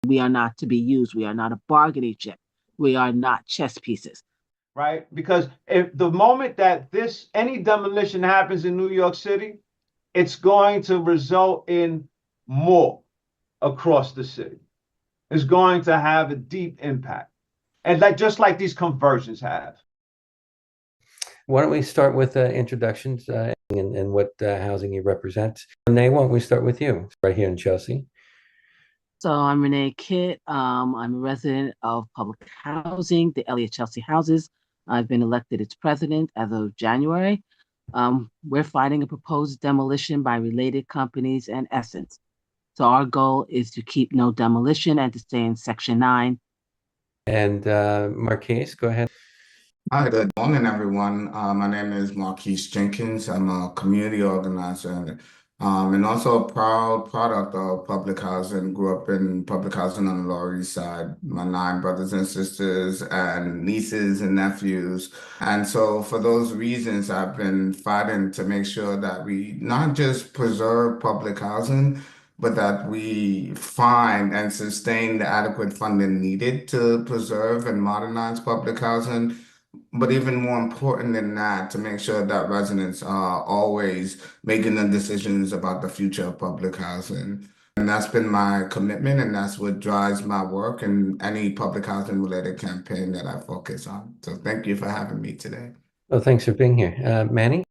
We are not to be used. We are not a bargaining chip. We are not chess pieces. Right? Because if the moment that any demolition happens in New York City, it's going to result in more across the city. It's going to have a deep impact. And that just like these conversions have. Why don't we start with introductions and what housing you represent? Renee, why don't we start with you right here in Chelsea? So I'm Renee Kitt. I'm a resident of public housing, the Elliott Chelsea Houses. I've been elected its president as of January. We're fighting a proposed demolition by related companies and Essence. So our goal is to keep no demolition and to stay in Section 9. And Marquis, go ahead. Hi, good morning, everyone. My name is Marquis Jenkins. I'm a community organizer and also a proud product of public housing. Grew up in public housing on the Lower East Side. My 9 brothers and sisters and nieces and nephews. And so for those reasons, I've been fighting to make sure that we not just preserve public housing, but that we find and sustain the adequate funding needed to preserve and modernize public housing. But even more important than that, to make sure that residents are always making the decisions about the future of public housing. And that's been my commitment, and that's what drives my work and any public housing related campaign that I focus on. So thank you for having me today. Well, thanks for being here. Manny?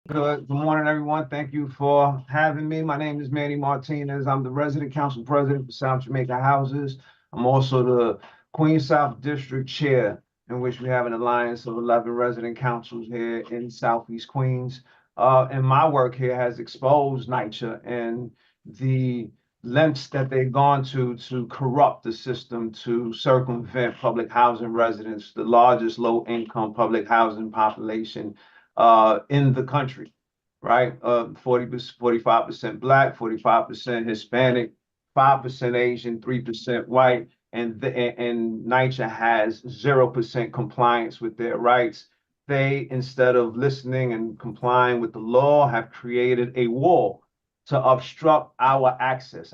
Good morning, everyone. Thank you for having me. My name is Manny Martinez. I'm the resident council president for South Jamaica Houses. I'm also the Queens South District Chair, in which we have an alliance of 11 resident councils here in Southeast Queens. And my work here has exposed NYCHA and the lengths that they've gone to corrupt the system, to circumvent public housing residents, the largest low-income public housing population in the country, right? 45% Black, 45% Hispanic, 5% Asian, 3% white. And NYCHA has 0% compliance with their rights. They, instead of listening and complying with the law, have created a wall to obstruct our access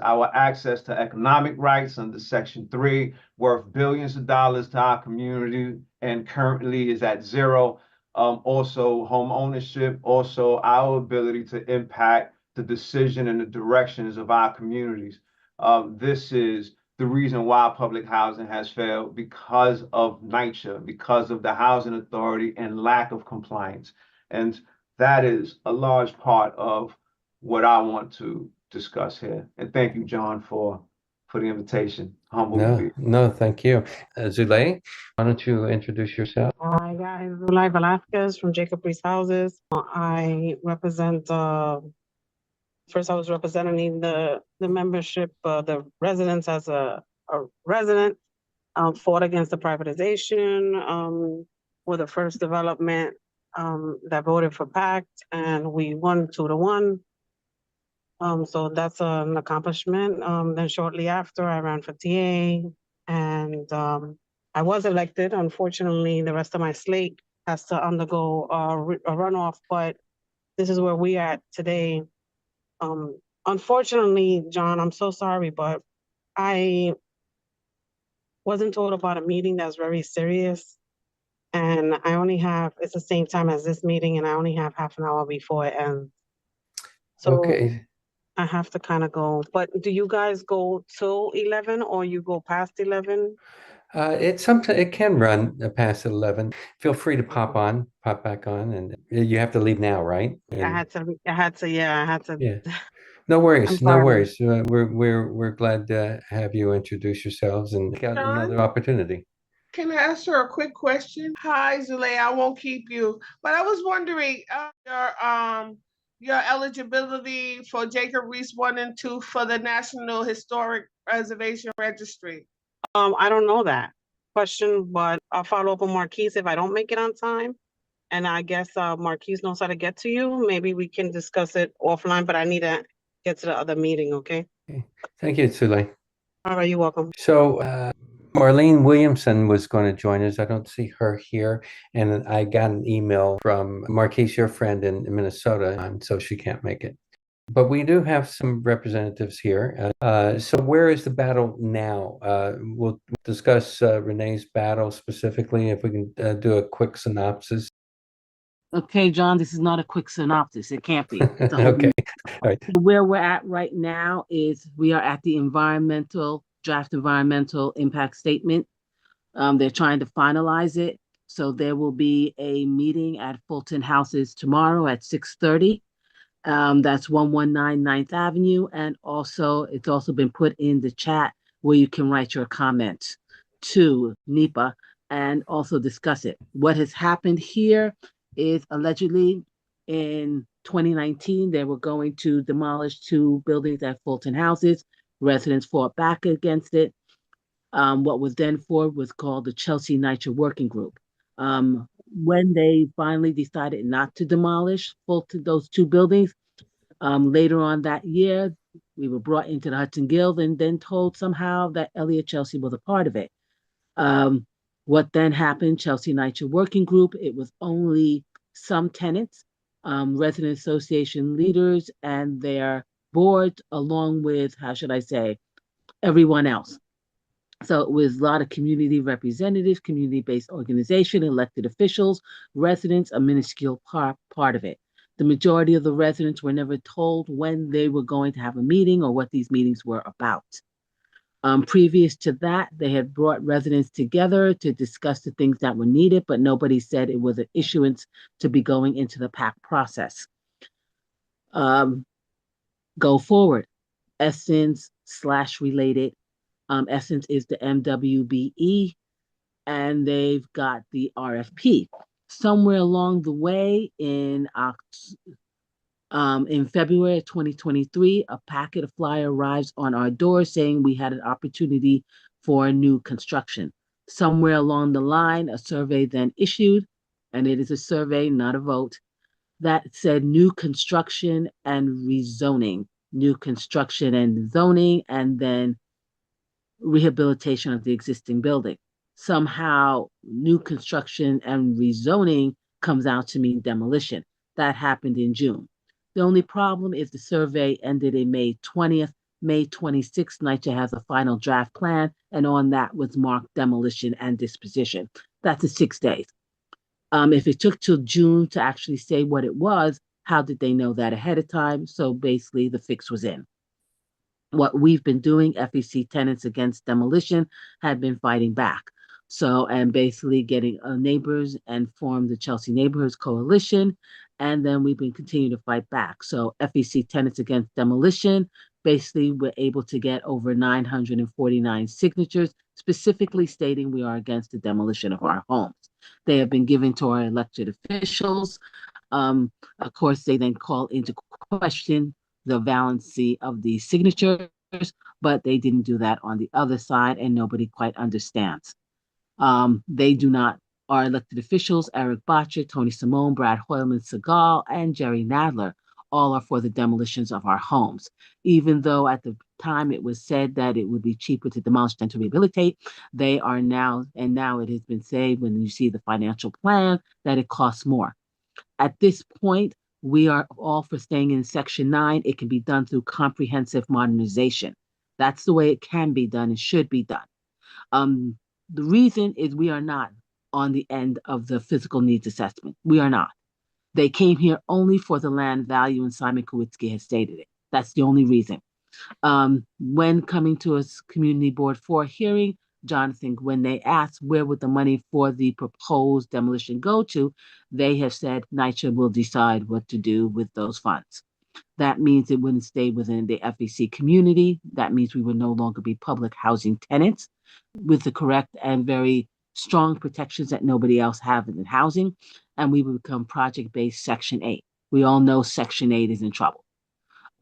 to economic rights under Section 3, worth billions of dollars to our community, and currently is at 0. Also home ownership, also our ability to impact the decision and the directions of our communities. This is the reason why public housing has failed, because of NYCHA, because of the housing authority and lack of compliance. And that is a large part of what I want to discuss here. And thank you, John, for the invitation. Humble to be. No, thank you. Zulay, why don't you introduce yourself? Hi, guys. Zulay Velasquez from Jacob Reese Houses. I represent first, I was representing the membership, the residents as a resident, fought against the privatization, with the first development that voted for PACT, and we won 2-1. So that's an accomplishment. Then shortly after, I ran for TA, and I was elected. Unfortunately, the rest of my slate has to undergo a runoff, but this is where we are at today. Unfortunately, John, I'm so sorry, but I wasn't told about a meeting that's very serious, and it's the same time as this meeting, and I only have half an hour before it ends. So okay, I have to kind of go. But do you guys go till 11 or you go past 11? It can run past 11. Feel free to pop back on, and you have to leave now, right? And, I had to. Yeah. No worries, no sorry. worries. We're glad to have you introduce yourselves and get another opportunity. Can I ask her a quick question? Hi, Zulay. I won't keep you, but I was wondering your eligibility for Jacob Reese 1 and 2 for the National Historic Preservation Registry. I don't know that question, but I'll follow up with Marquis if I don't make it on time. And I guess Marquis knows how to get to you. Maybe we can discuss it offline, but I need to get to the other meeting, okay? Thank you, Zulay. All right, you're welcome. So Marlene Williamson was going to join us. I don't see her here. And I got an email from Marquis, your friend in Minnesota, so she can't make it. But we do have some representatives here. So where is the battle now? We'll discuss Renee's battle specifically, if we can do a quick synopsis. Okay, John, this is not a quick synopsis. It can't be. Okay, all right. Where we're at right now is we are at the draft environmental impact statement. They're trying to finalize it. So there will be a meeting at Fulton Houses tomorrow at 6:30. That's 119 9th Avenue. And also, it's also been put in the chat where you can write your comments to NEPA and also discuss it. What has happened here is allegedly in 2019, they were going to demolish 2 buildings at Fulton Houses. Residents fought back against it. What was then formed was called the Chelsea NYCHA Working Group. When they finally decided not to demolish those 2 buildings, later on that year, we were brought into the Hudson Guild and then told somehow that Elliott Chelsea was a part of it. What then happened, Chelsea NYCHA Working Group, it was only some tenants, resident association leaders and their boards, along with, how should I say, everyone else. So it was a lot of community representatives, community-based organization, elected officials, residents, a minuscule part of it. The majority of the residents were never told when they were going to have a meeting or what these meetings were about. Previous to that, they had brought residents together to discuss the things that were needed, but nobody said it was an issuance to be going into the PACT process. Go forward, Essence/related. Essence is the MWBE, and they've got the RFP. Somewhere along the way in February of 2023, a packet of flyer arrives on our door saying we had an opportunity for new construction. Somewhere along the line, a survey then issued, and it is a survey, not a vote, that said new construction and rezoning, new construction and zoning, and then rehabilitation of the existing building. Somehow, new construction and rezoning comes out to mean demolition. That happened in June. The only problem is the survey ended in May 20th. May 26th, NYCHA has a final draft plan, and on that was marked demolition and disposition. That's a 6 days. If it took till June to actually say what it was, how did they know that ahead of time? So basically, the fix was in. What we've been doing, FEC Tenants Against Demolition, had been fighting back. So, and basically getting neighbors and formed the Chelsea Neighborhoods Coalition. And then we've been continuing to fight back. So FEC Tenants Against Demolition, basically we're able to get over 949 signatures, specifically stating we are against the demolition of our homes. They have been given to our elected officials. Of course, they then call into question the valency of the signatures, but they didn't do that on the other side, and nobody quite understands. They do not, our elected officials, Eric Botcher, Tony Simone, Brad Hoylman Segal, and Jerry Nadler, all are for the demolitions of our homes. Even though at the time it was said that it would be cheaper to demolish than to rehabilitate, they are now, and now it has been said when you see the financial plan, that it costs more. At this point, we are all for staying in Section 9. It can be done through comprehensive modernization. That's the way it can be done and should be done. The reason is we are not on the end of the physical needs assessment. We are not. They came here only for the land value, and Simon Kowitsky has stated it. That's the only reason. When coming to a community board for a hearing, Jonathan, when they asked where would the money for the proposed demolition go to, they have said NYCHA will decide what to do with those funds. That means it wouldn't stay within the FEC community. That means we would no longer be public housing tenants with the correct and very strong protections that nobody else has in housing. And we would become project-based Section 8. We all know Section 8 is in trouble.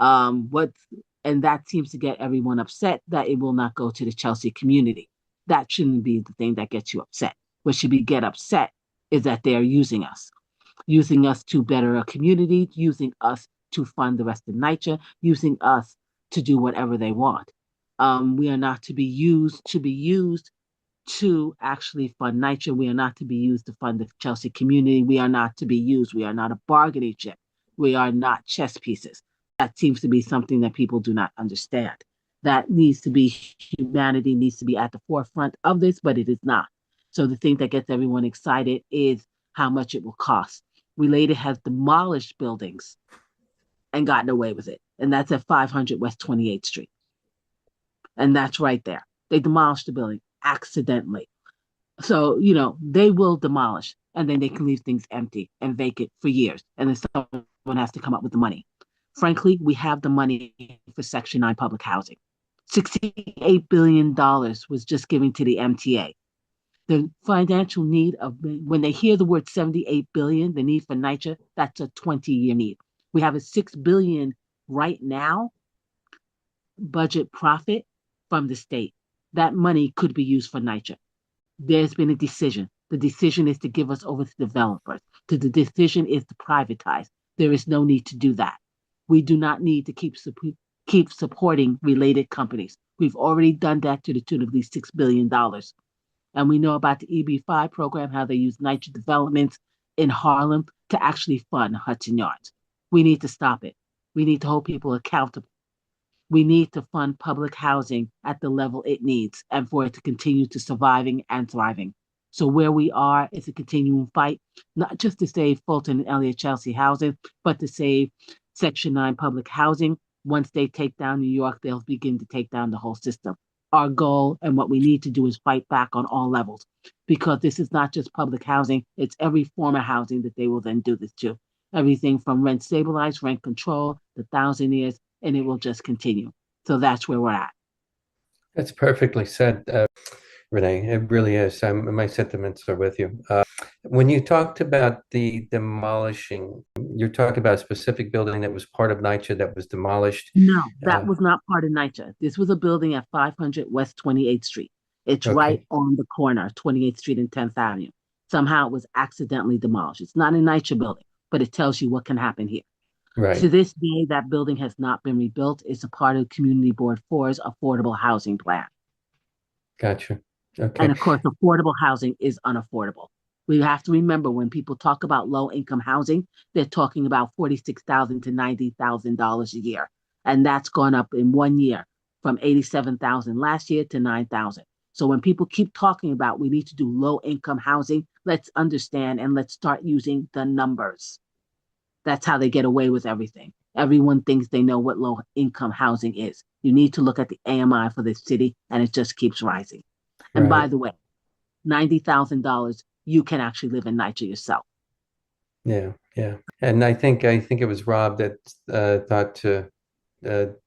And that seems to get everyone upset that it will not go to the Chelsea community. That shouldn't be the thing that gets you upset. What should be get upset is that they are using us to better our community, using us to fund the rest of NYCHA, using us to do whatever they want. We are not to be used to actually fund NYCHA. We are not to be used to fund the Chelsea community. We are not to be used. We are not a bargaining chip. We are not chess pieces. That seems to be something that people do not understand. That needs to be, humanity needs to be at the forefront of this, but it is not. So the thing that gets everyone excited is how much it will cost. Related has demolished buildings and gotten away with it. And that's at 500 West 28th Street. And that's right there. They demolished the building accidentally. So, they will demolish and then they can leave things empty and vacant for years. And then someone has to come up with the money. Frankly, we have the money for Section 9 public housing. $68 billion was just given to the MTA. The financial need of, when they hear the word 78 billion, the need for NYCHA, that's a 20-year need. We have a $6 billion right now budget profit from the state. That money could be used for NYCHA. There's been a decision. The decision is to give us over to developers. The decision is to privatize. There is no need to do that. We do not need to keep supporting related companies. We've already done that to the tune of at least $6 billion. And we know about the EB5 program, how they use NYCHA developments in Harlem to actually fund Hudson Yards. We need to stop it. We need to hold people accountable. We need to fund public housing at the level it needs and for it to continue to surviving and thriving. So where we are is a continuing fight, not just to save Fulton and Elliott Chelsea housing, but to save Section 9 public housing. Once they take down New York, they'll begin to take down the whole system. Our goal and what we need to do is fight back on all levels, because this is not just public housing, it's every form of housing that they will then do this to. Everything from rent stabilized, rent control, the 1,000 years, and it will just continue. So that's where we're at. That's perfectly said, Renee. It really is. My sentiments are with you. When you talked about the demolishing, you're talking about a specific building that was part of NYCHA that was demolished. No, that was not part of NYCHA. This was a building at 500 West 28th Street. It's Okay. right on the corner, 28th Street and 10th Avenue. Somehow it was accidentally demolished. It's not a NYCHA building, but it tells you what can happen here. Right. To this day, that building has not been rebuilt. It's a part of Community Board 4's affordable housing plan. Gotcha. Okay. And of course, affordable housing is unaffordable. We have to remember, when people talk about low income housing, they're talking about $46,000 to $90,000 a year. And that's gone up in 1 year from $87,000 last year to $9,000. So when people keep talking about we need to do low income housing, let's understand and let's start using the numbers. That's how they get away with everything. Everyone thinks they know what low income housing is. You need to look at the AMI for this city, and it just keeps rising. And by the way, $90,000, you can actually live in NYCHA yourself. Yeah, yeah. And I think it was Rob that thought to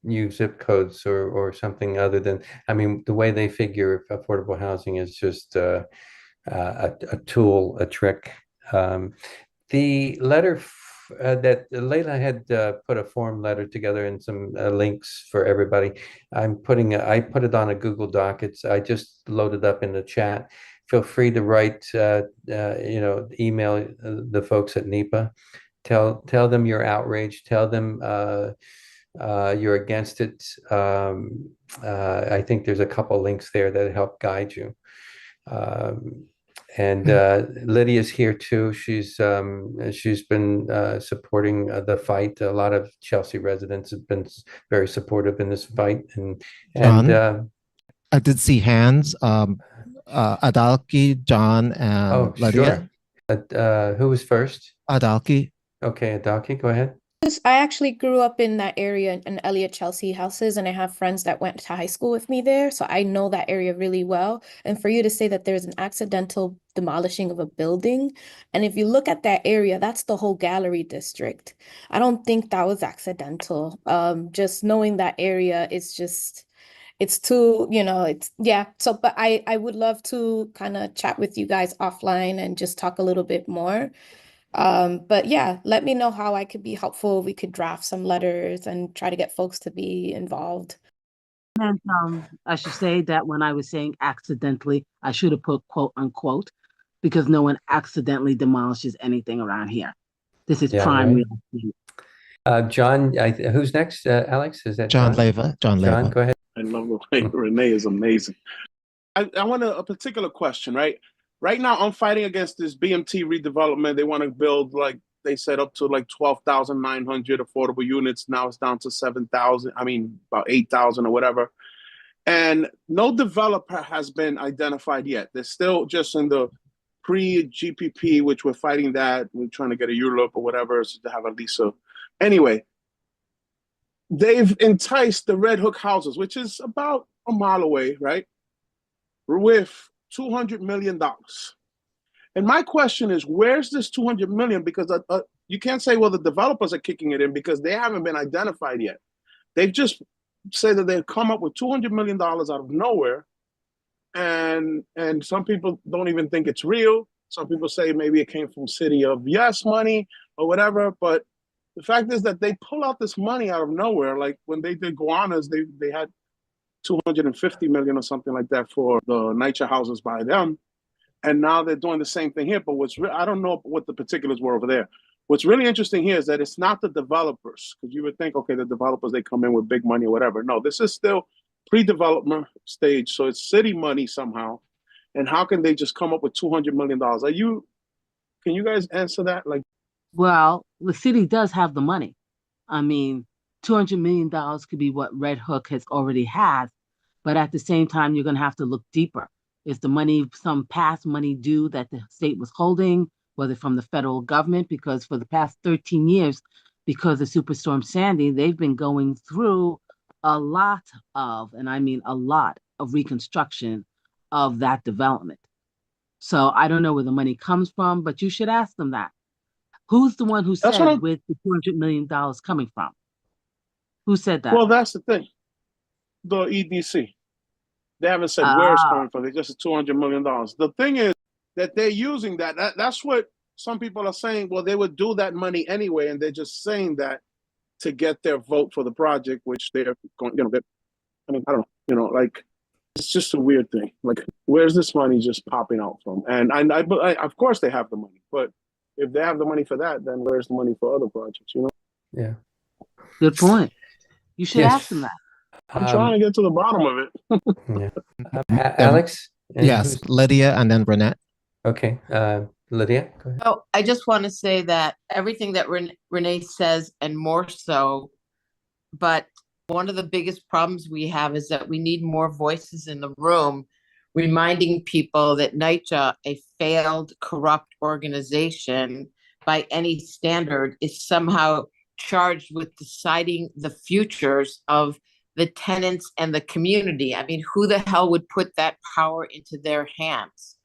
use zip codes or something other than, I mean, the way they figure affordable housing is just a tool, a trick. The letter that Layla had put a form letter together and some links for everybody. I put it on a Google Doc. I just loaded up in the chat. Feel free to write, email the folks at NEPA. Tell them you're outraged. Tell them you're against it. I think there's a couple links there that help guide you. And Lydia's here too. She's been supporting the fight. A lot of Chelsea residents have been very supportive in this fight. And John, I did see hands. Adalki, John, and Lydia. Sure. Who was first? Adalki. Okay, Adalki, go ahead. I actually grew up in that area in Elliott Chelsea houses, and I have friends that went to high school with me there, so I know that area really well. And for you to say that there's an accidental demolishing of a building, and if you look at that area, that's the whole gallery district. I don't think that was accidental. Just knowing that area, it's too, So, but I would love to kind of chat with you guys offline and just talk a little bit more. But yeah, let me know how I could be helpful. We could draft some letters and try to get folks to be involved. And I should say that when I was saying accidentally, I should have put quote unquote, because no one accidentally demolishes anything around here. This is prime real estate. John, who's next? Alex, is that John Leva? John Leva. John, go ahead. I love Renee is amazing. I want a particular question, right? Right now, I'm fighting against this BMT redevelopment. They want to build they said up to like 12,900 affordable units. Now it's down to 7,000. I mean, about 8,000 or whatever. And no developer has been identified yet. They're still just in the pre-GPP, which we're fighting that. We're trying to get a ULUP or whatever so to have at least a. Anyway, they've enticed the Red Hook houses, which is about a mile away, right? With $200 million. And my question is, where's this 200 million? Because you can't say, well, the developers are kicking it in because they haven't been identified yet. They've just said that they've come up with $200 million out of nowhere. And some people don't even think it's real. Some people say maybe it came from City of Yes money or whatever. But the fact is that they pull out this money out of nowhere. Like when they did Guanas, they had 250 million or something like that for the NYCHA houses by them. And now they're doing the same thing here. But I don't know what the particulars were over there. What's really interesting here is that it's not the developers, because you would think, okay, the developers, they come in with big money or whatever. No, this is still pre-development stage. So it's city money somehow. And how can they just come up with $200 million? Can you guys answer that? Well, the city does have the money. I mean, $200 million could be what Red Hook has already had. But at the same time, you're going to have to look deeper. Is the money some past money due that the state was holding, whether from the federal government? Because for the past 13 years, because of Superstorm Sandy, they've been going through a lot of, and I mean a lot of reconstruction of that development. So I don't know where the money comes from, but you should ask them that. Who's the one who said with the $200 million coming from? Who said that? Well, that's the thing. The EDC. They haven't said where it's coming from. They just said $200 million. The thing is that they're using that. That's what some people are saying. Well, they would do that money anyway, and they're just saying that to get their vote for the project, which they're going, I mean, I don't know, it's just a weird thing. Like, where's this money just popping out from? And I of course they have the money, but if they have the money for that, then where's the money for other projects, Yeah. Good point. You should ask them that. I'm trying to get to the bottom of it. Yeah. Alex? Yes, Lydia and then Renee. Okay. Lydia, go ahead. Oh, I just want to say that everything that Renee says and more so, but one of the biggest problems we have is that we need more voices in the room reminding people that NYCHA, a failed, corrupt organization by any standard, is somehow charged with deciding the futures of the tenants and the community. I mean, who the hell would put that power into their hands?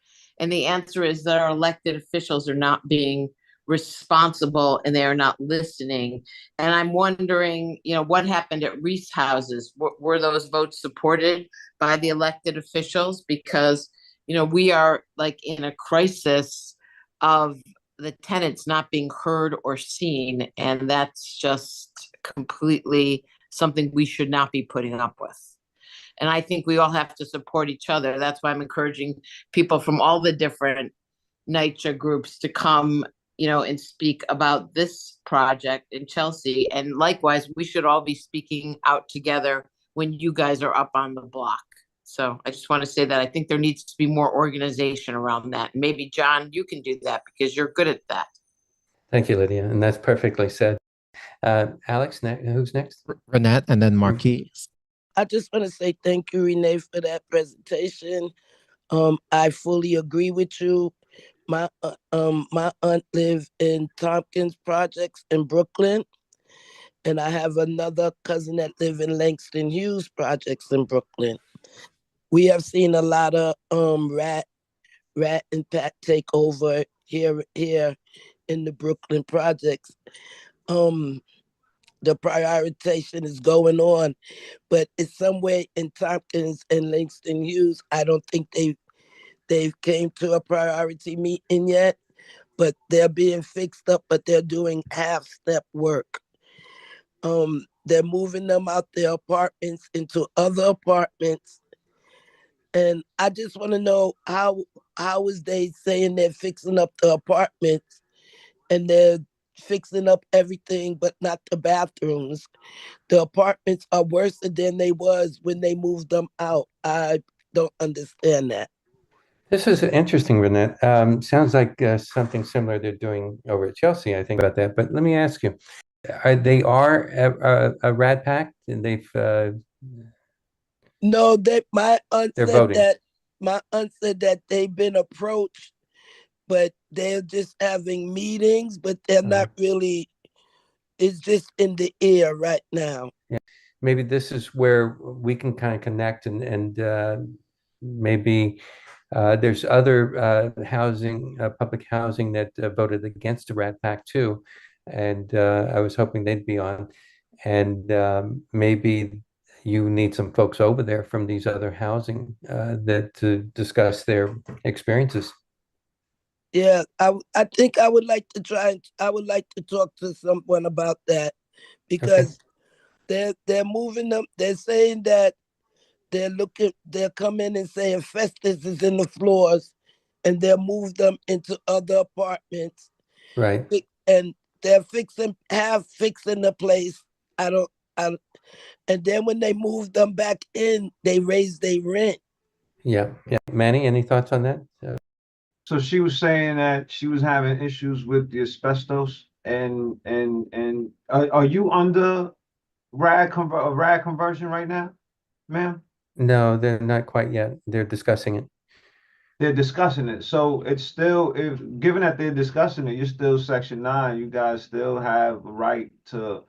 And the answer is that our elected officials are not being responsible and they are not listening. And I'm wondering, what happened at Reese houses? Were those votes supported by the elected officials? Because, we are like in a crisis of the tenants not being heard or seen. And that's just completely something we should not be putting up with. And I think we all have to support each other. That's why I'm encouraging people from all the different NYCHA groups to come, and speak about this project in Chelsea. And likewise, we should all be speaking out together when you guys are up on the block. So I just want to say that I think there needs to be more organization around that. Maybe, John, you can do that because you're good at that. Thank you, Lydia. And that's perfectly said. Alex, who's next? Renee and then Marquis. I just want to say thank you, Renee, for that presentation. I fully agree with you. My aunt lives in Tompkins Projects in Brooklyn, and I have another cousin that lives in Langston Hughes Projects in Brooklyn. We have seen a lot of rat and pack take over here in the Brooklyn Projects. The prioritization is going on, but it's somewhere in Tompkins and Langston Hughes. I don't think they've came to a priority meeting yet, but they're being fixed up, but they're doing half-step work. They're moving them out their apartments into other apartments. And I just want to know how is they saying they're fixing up the apartments and they're fixing up everything but not the bathrooms. The apartments are worse than they was when they moved them out. I don't understand that. This is interesting, Renee. Sounds like something similar they're doing over at Chelsea. I think about that. But let me ask you, they are a rat pack, and No, that my aunt they're said voting. that they've been approached, but they're just having meetings, but they're not really. It's just in the air right now. Yeah, maybe this is where we can kind of connect, and maybe there's other housing, public housing that voted against the rat pack too, and I was hoping they'd be on, and maybe you need some folks over there from these other housing that to discuss their experiences. Yeah, I think I would like to I would like to talk to someone about that, because they're moving them. They're saying that they're coming and saying asbestos is in the floors, and they'll move them into other apartments. Right. And they're fixing the place. And then when they move them back in, they raise their rent. Yeah. Manny, any thoughts on that? So she was saying that she was having issues with the asbestos, and are you under rag conversion right now, ma'am? No, they're not quite yet. They're discussing it. They're discussing it. So it's still, if given that they're discussing it, you're still Section 9. You guys still have a right to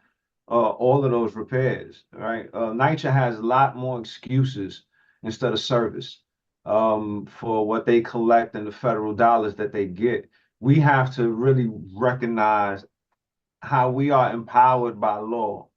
all of those repairs, right? NYCHA has a lot more excuses instead of service for what they collect and the federal dollars that they get. We have to really recognize how we are empowered by law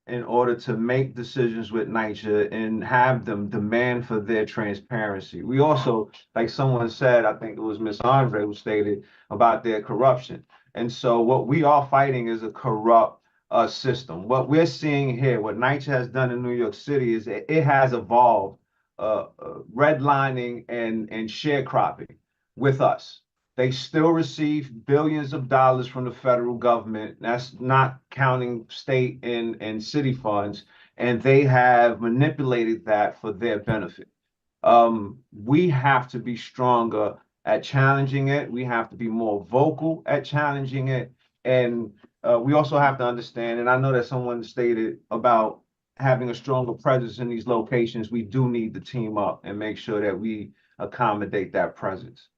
in order to make decisions with NYCHA and have them demand for their transparency. We also, like someone said, I think it was Miss Andre who stated about their corruption. And so what we are fighting is a corrupt system. What we're seeing here, what NYCHA has done in New York City, is it has evolved redlining and sharecropping with us. They still receive billions of dollars from the federal government. That's not counting state and city funds. And they have manipulated that for their benefit. We have to be stronger at challenging it. We have to be more vocal at challenging it. And we also have to understand, and I know that someone stated about having a stronger presence in these locations, we do need to team up and make sure that we accommodate that presence.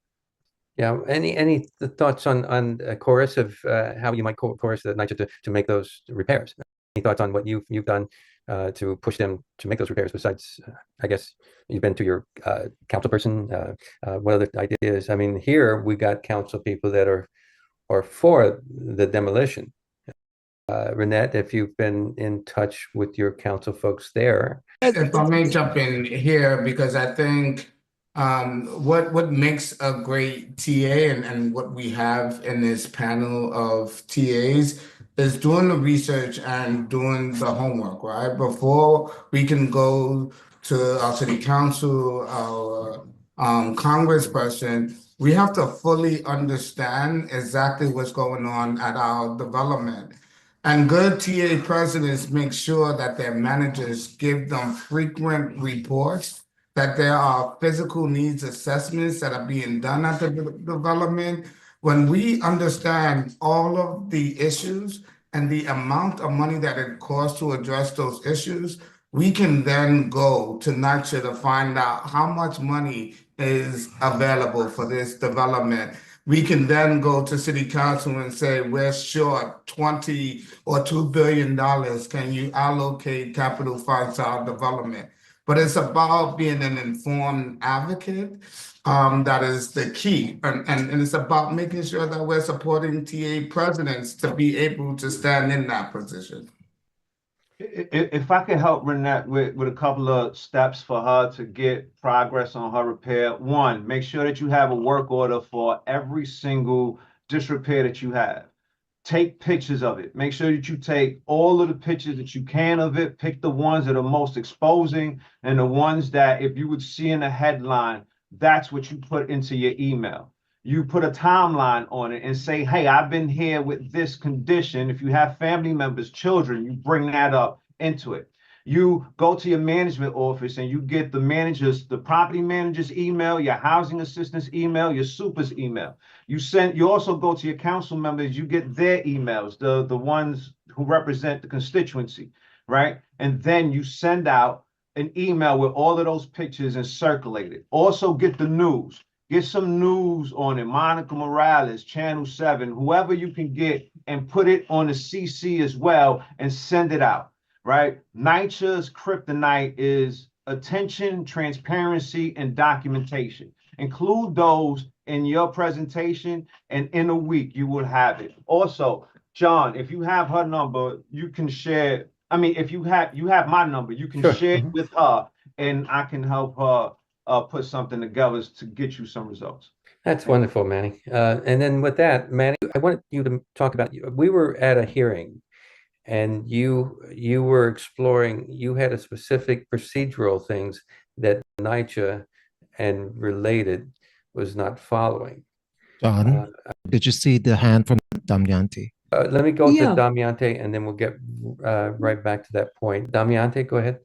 Yeah. Any thoughts on a chorus of how you might chorus the NYCHA to make those repairs? Any thoughts on what you've done to push them to make those repairs? Besides, I guess you've been to your council person. What other ideas? I mean, here we got council people that are for the demolition. Renee, if you've been in touch with your council folks there. If I may jump in here, because I think what makes a great TA and what we have in this panel of TAs is doing the research and doing the homework, right? Before we can go to our city council, our congressperson, we have to fully understand exactly what's going on at our development. And good TA presidents make sure that their managers give them frequent reports, that there are physical needs assessments that are being done at the development. When we understand all of the issues and the amount of money that it costs to address those issues, we can then go to NYCHA to find out how much money is available for this development. We can then go to city council and say, we're short $20 or $2 billion. Can you allocate capital funds to our development? But it's about being an informed advocate. That is the key. And it's about making sure that we're supporting TA presidents to be able to stand in that position. If I could help Renee with a couple of steps for her to get progress on her repair. One, make sure that you have a work order for every single disrepair that you have. Take pictures of it. Make sure that you take all of the pictures that you can of it. Pick the ones that are most exposing and the ones that if you would see in a headline, that's what you put into your email. You put a timeline on it and say, hey, I've been here with this condition. If you have family members, children, you bring that up into it. You go to your management office and you get the property manager's email, your housing assistant's email, your super's email. You also go to your council members, you get their emails, the ones who represent the constituency, right? And then you send out an email with all of those pictures and circulate it. Also get the news. Get some news on it. Monica Morales, Channel 7, whoever you can get, and put it on the CC as well and send it out, right? NYCHA's kryptonite is attention, transparency, and documentation. Include those in your presentation, and in a week you will have it. Also, John, if you have her number, you can share. I mean, if you have my number, you can share it with her, and I can help her put something together to get you some results. That's wonderful, Manny. And then with that, Manny, I want you to talk about, we were at a hearing and you were exploring, you had a specific procedural things that NYCHA and related was not following. John, did you see the hand from Damiante? Let me go to Damiante and then we'll get right back to that point. Damiante, go ahead.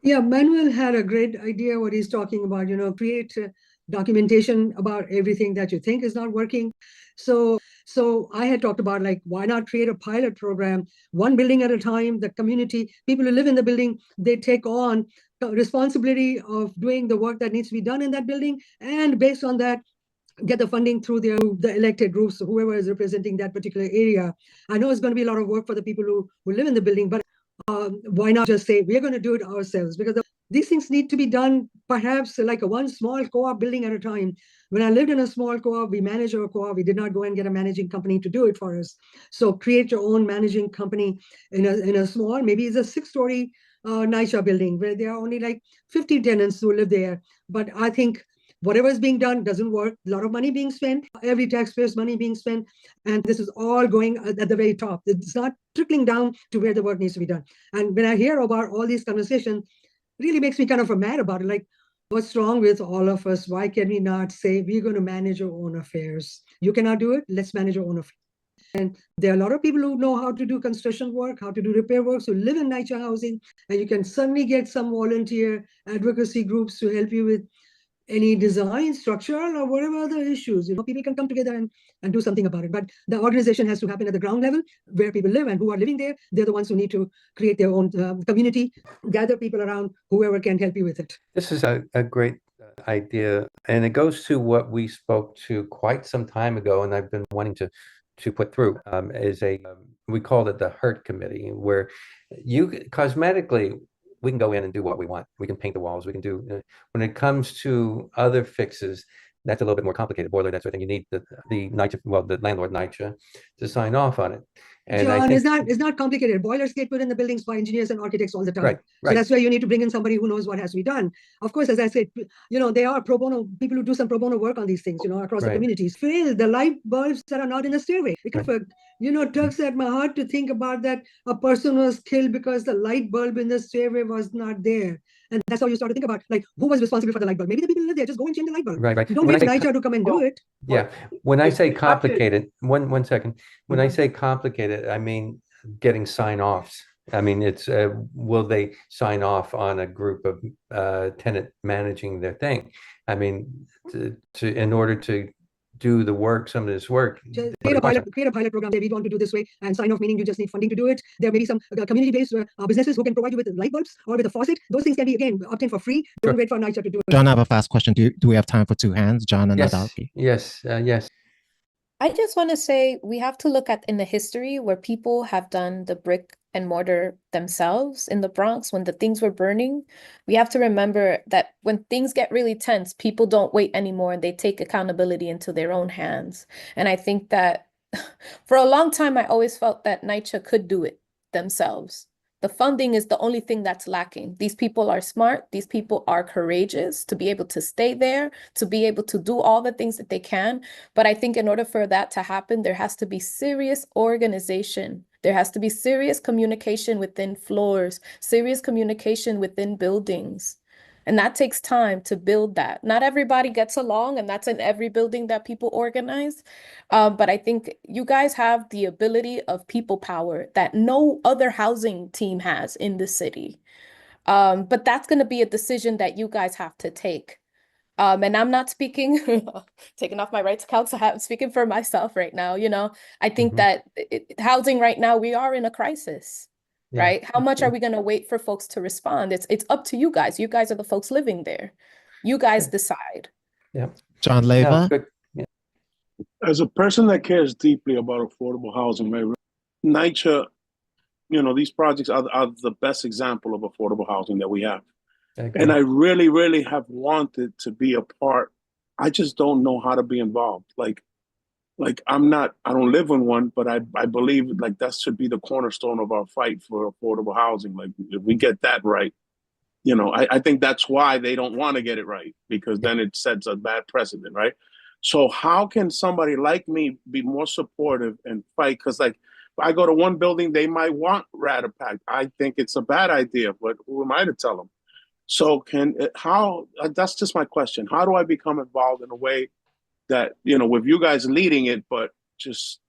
Yeah, Manuel had a great idea what he's talking about, create documentation about everything that you think is not working. So I had talked about, like, why not create a pilot program, one building at a time, the community, people who live in the building, they take on the responsibility of doing the work that needs to be done in that building. And based on that, get the funding through the elected groups, whoever is representing that particular area. I know it's going to be a lot of work for the people who live in the building, but why not just say we're going to do it ourselves? Because these things need to be done perhaps like a one small co-op building at a time. When I lived in a small co-op, we managed our co-op. We did not go and get a managing company to do it for us. So create your own managing company in a small, maybe it's a 6-story NYCHA building where there are only like 50 tenants who live there. But I think whatever is being done doesn't work. A lot of money being spent, every taxpayer's money being spent, and this is all going at the very top. It's not trickling down to where the work needs to be done. And when I hear about all these conversations, it really makes me kind of mad about it. Like, what's wrong with all of us? Why can we not say we're going to manage our own affairs? You cannot do it. Let's manage our own affairs. And there are a lot of people who know how to do construction work, how to do repair work, who live in NYCHA housing, and you can suddenly get some volunteer advocacy groups to help you with any design, structural, or whatever other issues. People can come together and do something about it. But the organization has to happen at the ground level where people live, and who are living there, they're the ones who need to create their own community, gather people around, whoever can help you with it. This is a great idea, and it goes to what we spoke to quite some time ago, and I've been wanting to put through is we called it the HURT committee, where you cosmetically, we can go in and do what we want. We can paint the walls. We can do, when it comes to other fixes, that's a little bit more complicated. Boiler, that sort of thing. You need the NYCHA, well, the landlord NYCHA to sign off on it. And John, it's not complicated. Boilers get put in the buildings by engineers and architects all the time. Right. So that's where you need to bring in somebody who knows what has to be done. Of course, as I said, they are pro bono, people who do some pro bono work on these things, across the communities. Fail the light bulbs that are not in the stairway. It tugs at my heart to think about that a person was killed because the light bulb in the stairway was not there. And that's how you start to think about, like, who was responsible for the light bulb? Maybe the people who live there, just go and change the light bulb. Right. Don't wait for NYCHA to come and do it. Yeah. When I say complicated, one second. When I say complicated, I mean getting sign-offs. I mean, it's will they sign off on a group of tenant managing their thing? I mean, in order to do the work, some of this work. Create a pilot program that we want to do this way, and sign off meaning you just need funding to do it. There may be some community-based businesses who can provide you with light bulbs or with a faucet. Those things can be, again, obtained for free. Don't wait for NYCHA to do it. John, I have a fast question. Do we have time for two hands, John and Nadalki? Yes. I just want to say we have to look at in the history where people have done the brick and mortar themselves in the Bronx when the things were burning. We have to remember that when things get really tense, people don't wait anymore and they take accountability into their own hands. And I think that for a long time, I always felt that NYCHA could do it themselves. The funding is the only thing that's lacking. These people are smart. These people are courageous to be able to stay there, to be able to do all the things that they can. But I think in order for that to happen, there has to be serious organization. There has to be serious communication within floors, serious communication within buildings. And that takes time to build that. Not everybody gets along, and that's in every building that people organize. But I think you guys have the ability of people power that no other housing team has in the city. But that's going to be a decision that you guys have to take. And I'm not speaking, taking off my right to counsel, I'm speaking for myself right now. I think that housing right now, we are in a crisis, right? How much are we going to wait for folks to respond? It's up to you guys. You guys are the folks living there. You guys decide. Yeah. John Leva. As a person that cares deeply about affordable housing, NYCHA, these projects are the best example of affordable housing that we have. And I really, really have wanted to be a part. I just don't know how to be involved. Like I don't live in one, but I believe like that should be the cornerstone of our fight for affordable housing. Like if we get that right, I think that's why they don't want to get it right, because then it sets a bad precedent, right? So how can somebody like me be more supportive and fight? Because like if I go to one building, they might want PACT. I think it's a bad idea, but who am I to tell them? So that's just my question. How do I become involved in a way that, with you guys leading it, but just,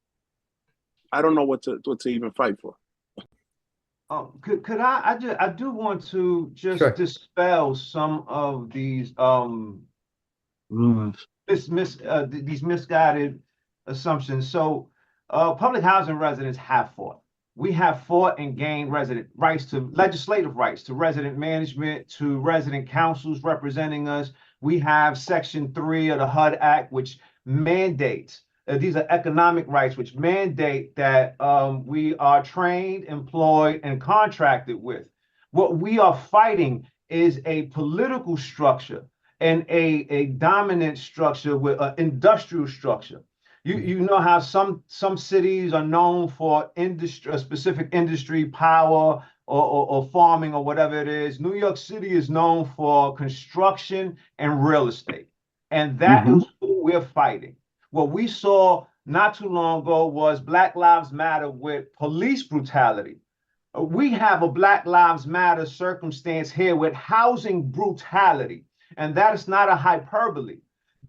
I don't know what to even fight for. Could I do want to just dispel some of these rumors, these misguided assumptions. So public housing residents have fought. We have fought and gained legislative rights to resident management, to resident councils representing us. We have Section 3 of the HUD Act, which mandates, these are economic rights, which mandate that we are trained, employed, and contracted with. What we are fighting is a political structure and a dominant structure with an industrial structure. You know how some cities are known for industry, a specific industry, power, or farming, or whatever it is. New York City is known for construction and real estate. And that is who we're fighting. What we saw not too long ago was Black Lives Matter with police brutality. We have a Black Lives Matter circumstance here with housing brutality. And that is not a hyperbole.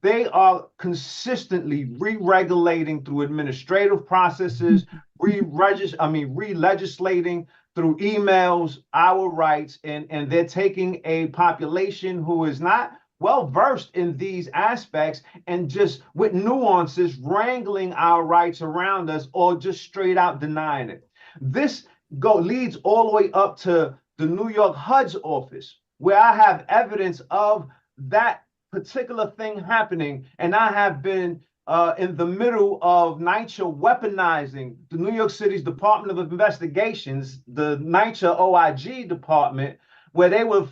They are consistently re-regulating through administrative processes, re-legislating through emails, our rights, and they're taking a population who is not well-versed in these aspects and just with nuances wrangling our rights around us or just straight out denying it. This leads all the way up to the New York HUD's office, where I have evidence of that particular thing happening, and I have been in the middle of NYCHA weaponizing the New York City's Department of Investigations, the NYCHA OIG department, where they were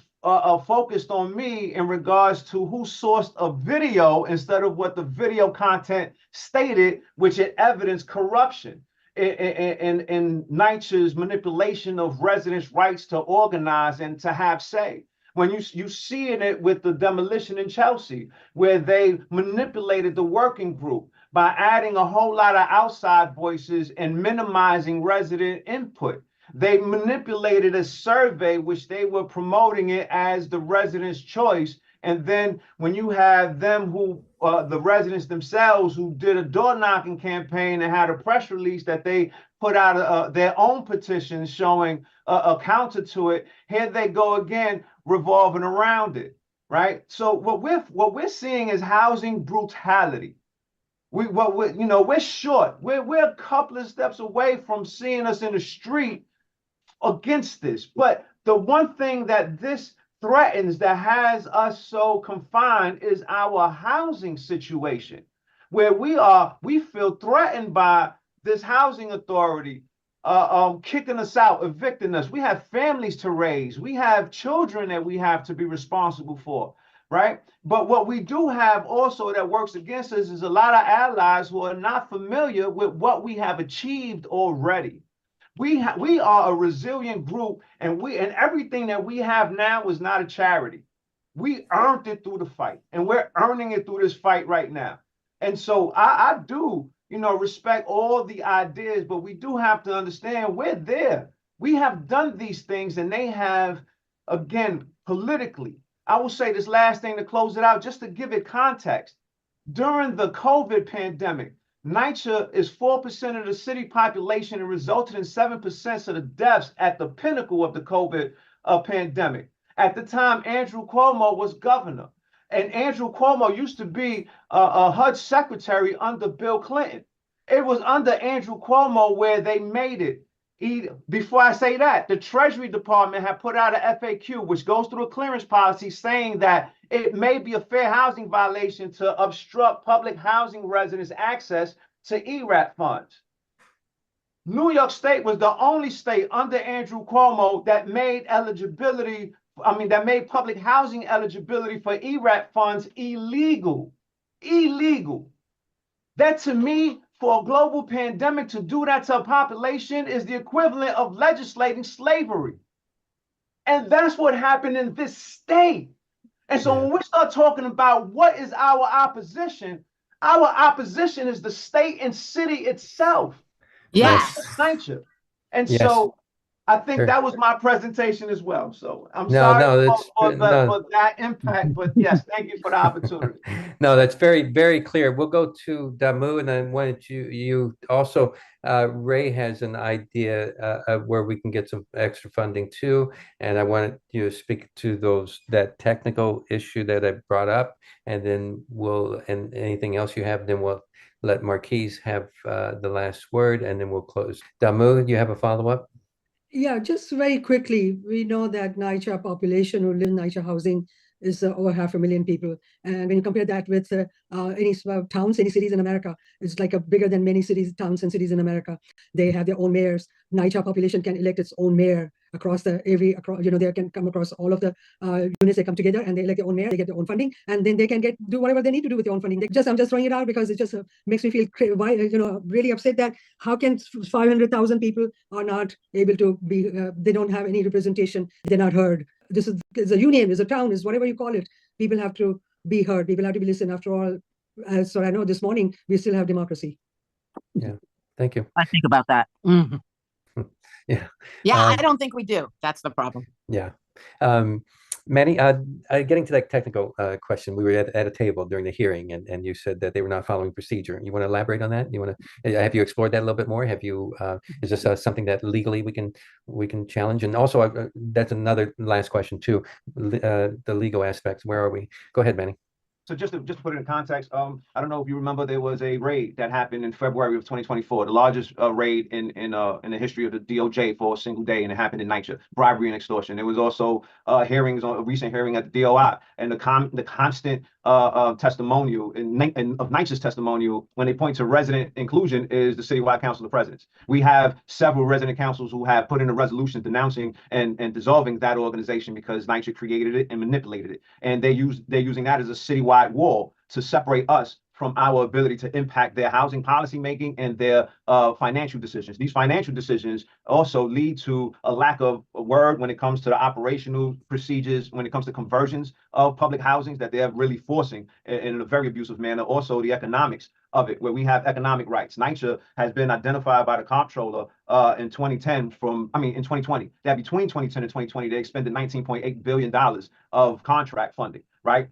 focused on me in regards to who sourced a video instead of what the video content stated, which had evidenced corruption in NYCHA's manipulation of residents' rights to organize and to have say. When you see it with the demolition in Chelsea, where they manipulated the working group by adding a whole lot of outside voices and minimizing resident input. They manipulated a survey, which they were promoting it as the residents' choice. And then when you have them who, the residents themselves, who did a door knocking campaign and had a press release that they put out their own petition showing a counter to it, here they go again, revolving around it, right? So what we're seeing is housing brutality. We're short. We're a couple of steps away from seeing us in the street against this. But the one thing that this threatens, that has us so confined, is our housing situation, where we feel threatened by this housing authority kicking us out, evicting us. We have families to raise. We have children that we have to be responsible for, right? But what we do have also that works against us is a lot of allies who are not familiar with what we have achieved already. We are a resilient group, and everything that we have now is not a charity. We earned it through the fight, and we're earning it through this fight right now. And so I do, respect all the ideas, but we do have to understand we're there. We have done these things, and they have, again, politically. I will say this last thing to close it out, just to give it context. During the COVID pandemic, NYCHA is 4% of the city population and resulted in 7% of the deaths at the pinnacle of the COVID pandemic. At the time, Andrew Cuomo was governor, and Andrew Cuomo used to be a HUD secretary under Bill Clinton. It was under Andrew Cuomo where they made it. Before I say that, the Treasury Department had put out an FAQ, which goes through a clearance policy, saying that it may be a fair housing violation to obstruct public housing residents' access to ERAP funds. New York State was the only state under Andrew Cuomo that made that made public housing eligibility for ERAP funds illegal. Illegal. That, to me, for a global pandemic to do that to a population is the equivalent of legislating slavery. And that's what happened in this state. And so when we start talking about what is our opposition is the state and city itself. Yes. NYCHA. And Yes. so I think Sure. that was my presentation as well. So I'm No, sorry no, that's for no. that impact, but yes, thank you for the opportunity. No, that's very, very clear. We'll go to Damu, and then why don't you also, Ray has an idea where we can get some extra funding too, and I wanted you to speak to that technical issue that I brought up, and then and anything else you have, then we'll let Marquis have the last word, and then we'll close. Damu, you have a follow-up? Yeah, just very quickly, we know that NYCHA population who live in NYCHA housing is over 500,000 people. And when you compare that with any towns, any cities in America, it's like bigger than many cities, towns and cities in America. They have their own mayors. NYCHA population can elect its own mayor across they can come across all of the units. They come together and they elect their own mayor. They get their own funding, and then they can do whatever they need to do with their own funding. I'm just throwing it out because it just makes me feel really upset that how can 500,000 people are not able to be, they don't have any representation. They're not heard. This is a union, is a town, is whatever you call it. People have to be heard. People have to be listened. After all, so I know this morning we still have democracy. Yeah, thank you. I think about that. Mm-hmm. Yeah. I don't think we do. That's the problem. Yeah. Manny, getting to that technical question, we were at a table during the hearing, and you said that they were not following procedure. You want to elaborate on that? Have you explored that a little bit more? Have you, is this something that legally we can challenge? And also, that's another last question too, the legal aspects. Where are we? Go ahead, Manny. So just to put it in context, I don't know if you remember, there was a raid that happened in February of 2024, the largest raid in the history of the DOJ for a single day, and it happened in NYCHA, bribery and extortion. There was also hearings on a recent hearing at the DOI, and the constant testimonial of NYCHA's testimonial when they point to resident inclusion is the Citywide Council of Presidents. We have several resident councils who have put in a resolution denouncing and dissolving that organization because NYCHA created it and manipulated it, and they're using that as a citywide wall to separate us from our ability to impact their housing policy making and their financial decisions. These financial decisions also lead to a lack of a word when it comes to the operational procedures, when it comes to conversions of public housings that they're really forcing in a very abusive manner. Also, the economics of it, where we have economic rights. NYCHA has been identified by the comptroller in 2020, that between 2010 and 2020, they expended $19.8 billion of contract funding, right?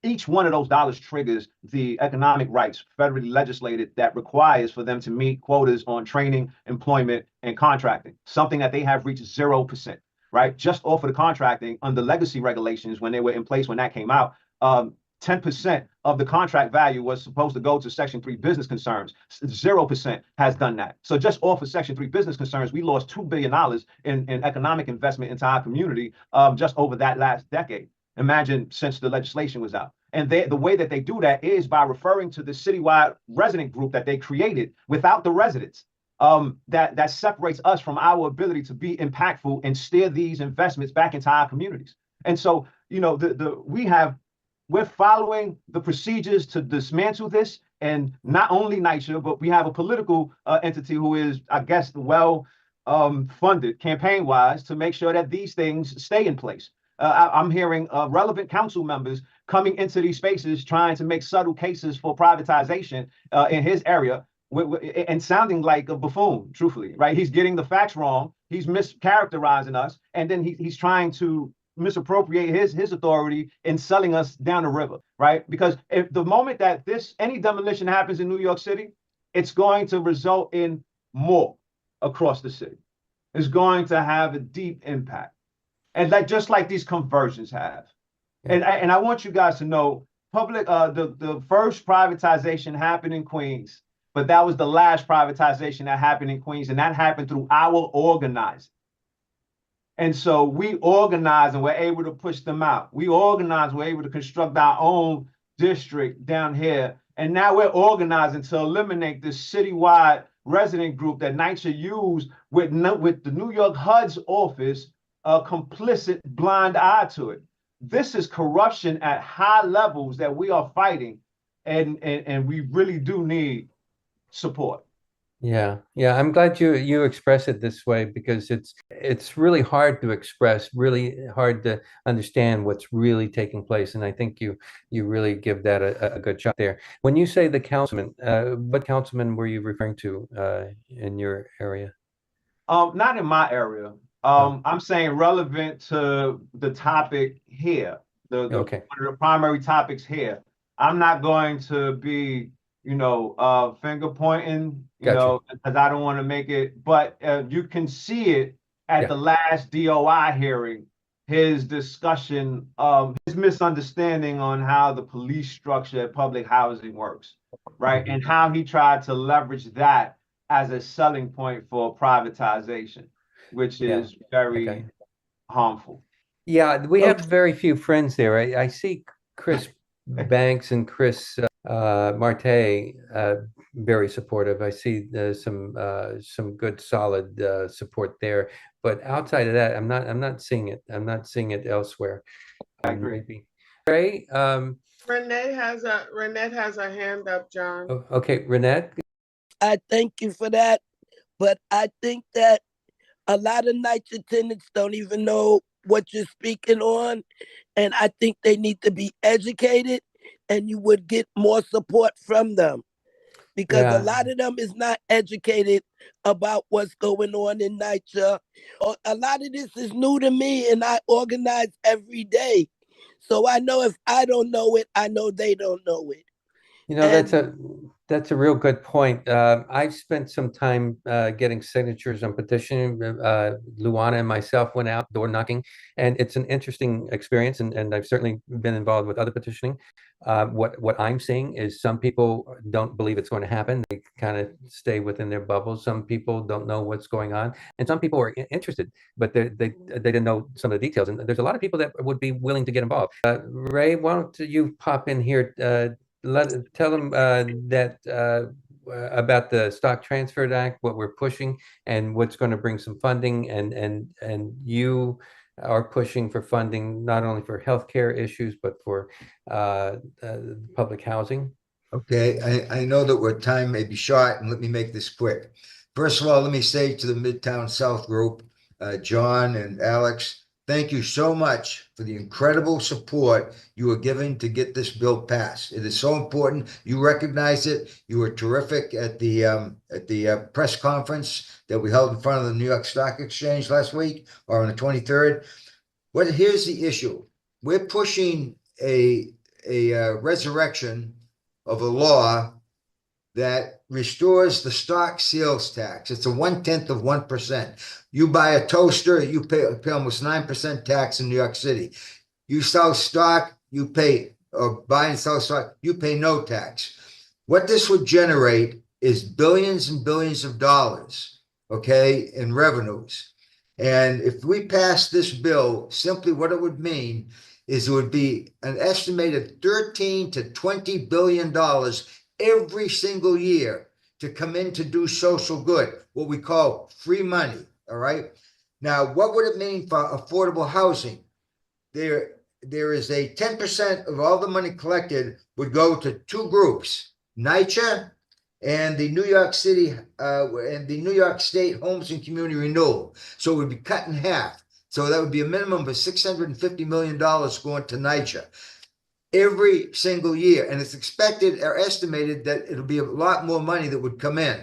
Each one of those dollars triggers the economic rights federally legislated that requires for them to meet quotas on training, employment, and contracting, something that they have reached 0%, right? Just off of the contracting under legacy regulations when they were in place when that came out, 10% of the contract value was supposed to go to Section 3 business concerns. 0% has done that. So just off of Section 3 business concerns, we lost $2 billion in economic investment into our community just over that last decade. Imagine since the legislation was out. And the way that they do that is by referring to the citywide resident group that they created without the residents. That separates us from our ability to be impactful and steer these investments back into our communities. And so, we're following the procedures to dismantle this. And not only NYCHA, but we have a political entity who is, I guess, well funded campaign-wise to make sure that these things stay in place. I'm hearing relevant council members coming into these spaces trying to make subtle cases for privatization in his area and sounding like a buffoon, truthfully, right? He's getting the facts wrong. He's mischaracterizing us. And then he's trying to misappropriate his authority in selling us down the river, right? Because if the moment that any demolition happens in New York City, it's going to result in more across the city. It's going to have a deep impact. And like just like these conversions have. And I want you guys to know the first privatization happened in Queens, but that was the last privatization that happened in Queens, and that happened through our organizing. And so we organize and we're able to push them out. We organize, we're able to construct our own district down here. And now we're organizing to eliminate this citywide resident group that NYCHA used with the New York HUD's office, a complicit blind eye to it. This is corruption at high levels that we are fighting, and we really do need support. Yeah, yeah. I'm glad you express it this way, because it's really hard to express, really hard to understand what's really taking place. And I think you really give that a good shot there. When you say the councilman, what councilman were you referring to in your area? Not in my area. I'm saying relevant to the topic here, Okay. one of the primary topics here. I'm not going to be, finger pointing, Gotcha. because I don't want to make it, but you can see it at the last DOI hearing, his discussion, his misunderstanding on how the police structure at public housing works, right? And how he tried to leverage that as a selling point for privatization, which is very harmful. Yeah, we have very few friends there. I see Chris Banks and Chris Marte very supportive. I see some good solid support there, but outside of that, I'm not seeing it. I'm not seeing it elsewhere. I agree. Maybe. Ray, Renee has a hand up, John. okay, Renee. I thank you for that, but I think that a lot of NYCHA tenants don't even know what you're speaking on, and I think they need to be educated, and you would get more support from them, because a lot of them is not educated about what's going on in NYCHA. A lot of this is new to me, and I organize every day, so I know if I don't know it, I know they don't know it. That's a real good point. I've spent some time getting signatures on petition. Luana and myself went out door knocking, and it's an interesting experience. And I've certainly been involved with other petitioning. What I'm seeing is some people don't believe it's going to happen. They kind of stay within their bubble. Some people don't know what's going on, and some people are interested, but they didn't know some of the details. And there's a lot of people that would be willing to get involved. Ray, why don't you pop in here? Tell them that about the Stock Transfer Act, what we're pushing, and what's going to bring some funding, and you are pushing for funding not only for healthcare issues but for public housing. Okay, I know that our time may be short, and let me make this quick. First of all, let me say to the Midtown South group, John and Alex, thank you so much for the incredible support you are giving to get this bill passed. It is so important. You recognize it. You were terrific at the press conference that we held in front of the New York Stock Exchange last week, or on the 23rd. Here's the issue. We're pushing a resurrection of a law that restores the stock sales tax. It's a 1/10 of 1%. You buy a toaster, you pay almost 9% tax in New York City. You sell stock, you pay, or buy and sell stock, you pay no tax. What this would generate is billions and billions of dollars, okay, in revenues. And if we pass this bill, simply what it would mean is it would be an estimated $13 to $20 billion every single year to come in to do social good, what we call free money. All right. Now, what would it mean for affordable housing? There is a 10% of all the money collected would go to two groups, NYCHA and the New York City and the New York State Homes and Community Renewal. So it would be cut in half. So that would be a minimum of $650 million going to NYCHA every single year. And it's expected or estimated that it'll be a lot more money that would come in.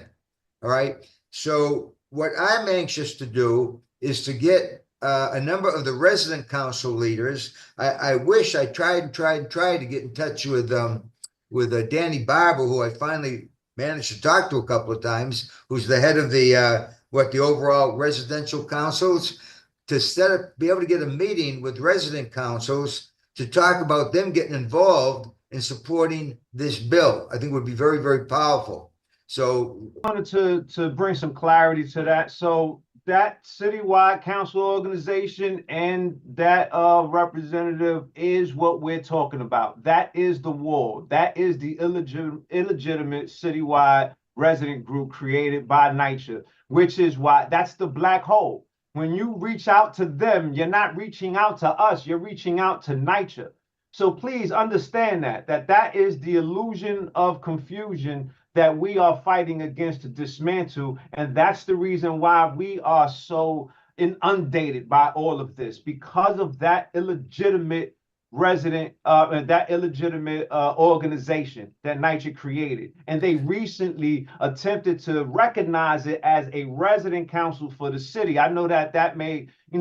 All right. So what I'm anxious to do is to get a number of the resident council leaders. I wish I tried to get in touch with Danny Barber, who I finally managed to talk to a couple of times, who's the head of the overall residential councils. to be able to get a meeting with resident councils to talk about them getting involved in supporting this bill. I think would be very, very powerful. So I wanted to bring some clarity to that. So that citywide council organization and that representative is what we're talking about. That is the wall. That is the illegitimate citywide resident group created by NYCHA, which is why that's the black hole. When you reach out to them, you're not reaching out to us, you're reaching out to NYCHA. So please understand that is the illusion of confusion that we are fighting against to dismantle. And that's the reason why we are so inundated by all of this, because of that illegitimate resident, that illegitimate organization that NYCHA created. And they recently attempted to recognize it as a resident council for the city. I know that may, you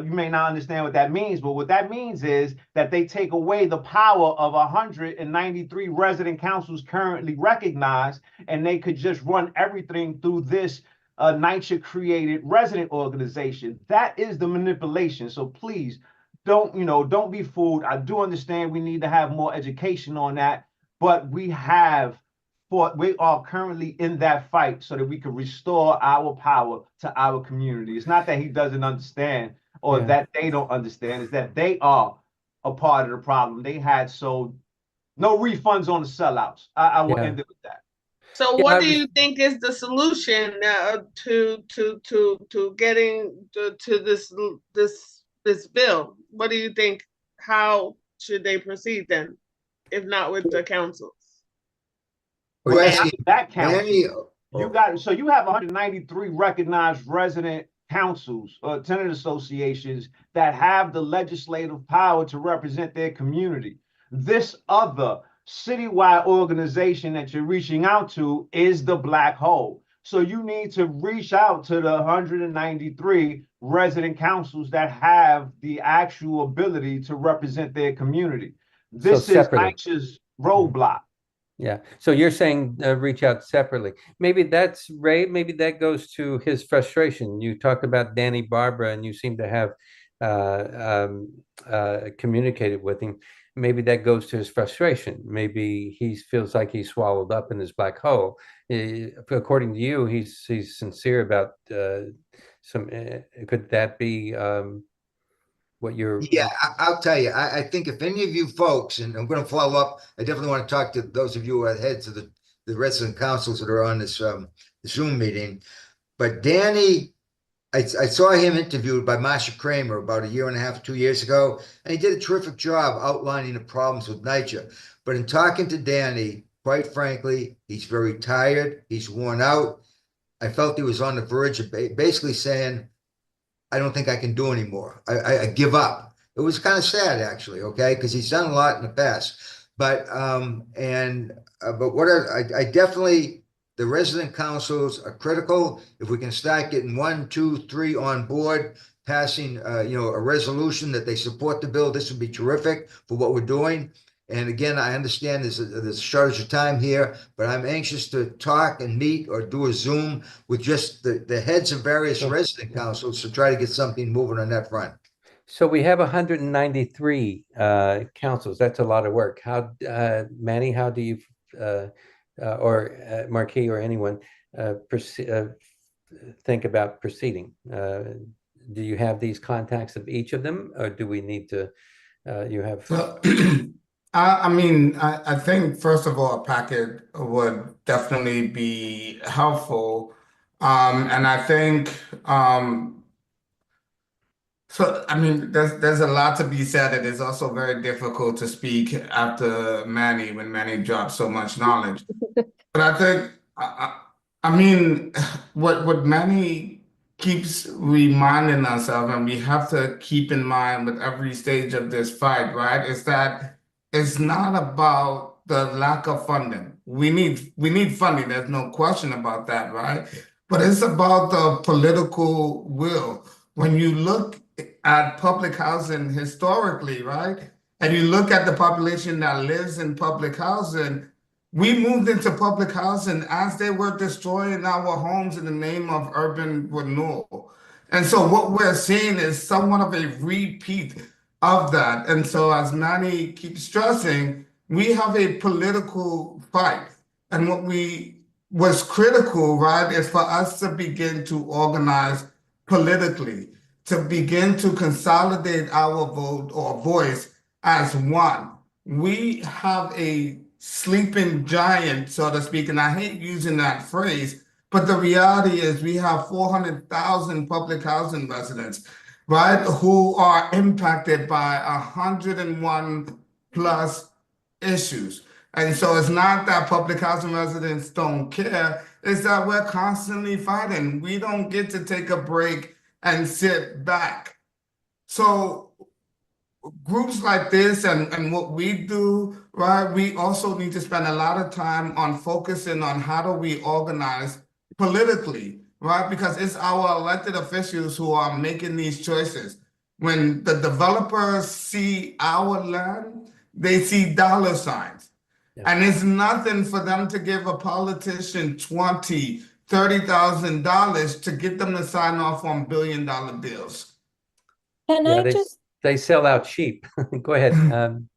may not understand what that means, but what that means is that they take away the power of 193 resident councils currently recognized, and they could just run everything through this NYCHA-created resident organization. That is the manipulation. So please, don't be fooled. I do understand we need to have more education on that, but we are currently in that fight so that we can restore our power to our community. It's not that he doesn't understand or that they don't understand, it's that they are a part of the problem. They had no refunds on the sellouts. I will end it with that. So what do you think is the solution to getting to this bill? What do you think? How should they proceed then, if not with the councils? That council, you have 193 recognized resident councils or tenant associations that have the legislative power to represent their community. This other citywide organization that you're reaching out to is the black hole. So you need to reach out to the 193 resident councils that have the actual ability to represent their community. This is NYCHA's roadblock. Yeah. So you're saying reach out separately. Maybe that's Ray. Maybe that goes to his frustration. You talked about Danny Barbara, and you seem to have communicated with him. Maybe that goes to his frustration. Maybe he feels like he's swallowed up in his black hole. According to you, he's sincere about could that be what you're? Yeah, I'll tell you. I think if any of you folks, and I'm going to follow up, I definitely want to talk to those of you who are heads of the resident councils that are on this Zoom meeting. But Danny, I saw him interviewed by Marsha Kramer about 1.5 years, 2 years ago, and he did a terrific job outlining the problems with NYCHA. But in talking to Danny, quite frankly, he's very tired. He's worn out. I felt he was on the verge of basically saying, I don't think I can do anymore. I give up. It was kind of sad, actually, okay, because he's done a lot in the past. But I definitely, the resident councils are critical. If we can start getting 1, 2, 3 on board, passing a resolution that they support the bill, this would be terrific for what we're doing. And again, I understand there's a shortage of time here, but I'm anxious to talk and meet or do a Zoom with just the heads of various resident councils to try to get something moving on that front. So we have 193 councils. That's a lot of work. How, Manny, how do you, or Marquis or anyone, think about proceeding? Do you have these contacts of each of them, or do we need to, you have? Well, I think, first of all, a packet would definitely be helpful. And I think, there's a lot to be said. It is also very difficult to speak after Manny when Manny drops so much knowledge. But I think, what Manny keeps reminding us of, and we have to keep in mind with every stage of this fight, right, is that it's not about the lack of funding. We need funding. There's no question about that, right? But it's about the political will. When you look at public housing historically, right, and you look at the population that lives in public housing, we moved into public housing as they were destroying our homes in the name of urban renewal. And so what we're seeing is somewhat of a repeat of that. And so as Manny keeps stressing, we have a political fight. And what was critical, right, is for us to begin to organize politically, to begin to consolidate our vote or voice as one. We have a sleeping giant, so to speak, and I hate using that phrase, but the reality is we have 400,000 public housing residents, right, who are impacted by 101 plus issues. And so it's not that public housing residents don't care, it's that we're constantly fighting. We don't get to take a break and sit back. So groups like this and what we do, right, we also need to spend a lot of time on focusing on how do we organize politically, right? Because it's our elected officials who are making these choices. When the developers see our land, they see dollar signs. Yeah. And it's nothing for them to give a politician $20,000, $30,000 to get them to sign off on billion-dollar deals. Can Yeah, I just they sell out cheap. Go ahead.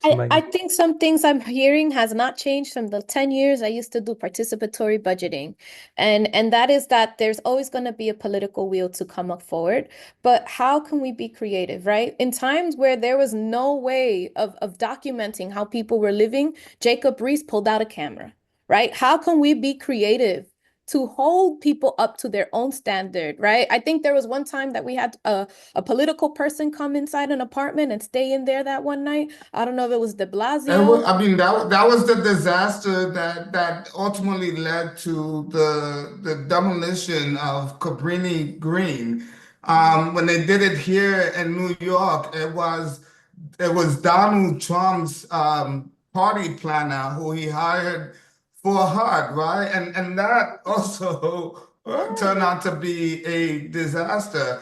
I think some things I'm hearing has not changed from the 10 years I used to do participatory budgeting. And that is that there's always going to be a political will to come up forward. But how can we be creative, right? In times where there was no way of documenting how people were living, Jacob Riis pulled out a camera, right? How can we be creative to hold people up to their own standard, right? I think there was one time that we had a political person come inside an apartment and stay in there that one night. I don't know if it was de Blasio. I mean, that was the disaster that ultimately led to the demolition of Cabrini Green. When they did it here in New York, it was Donald Trump's party planner who he hired for HUD, right? And that also turned out to be a disaster.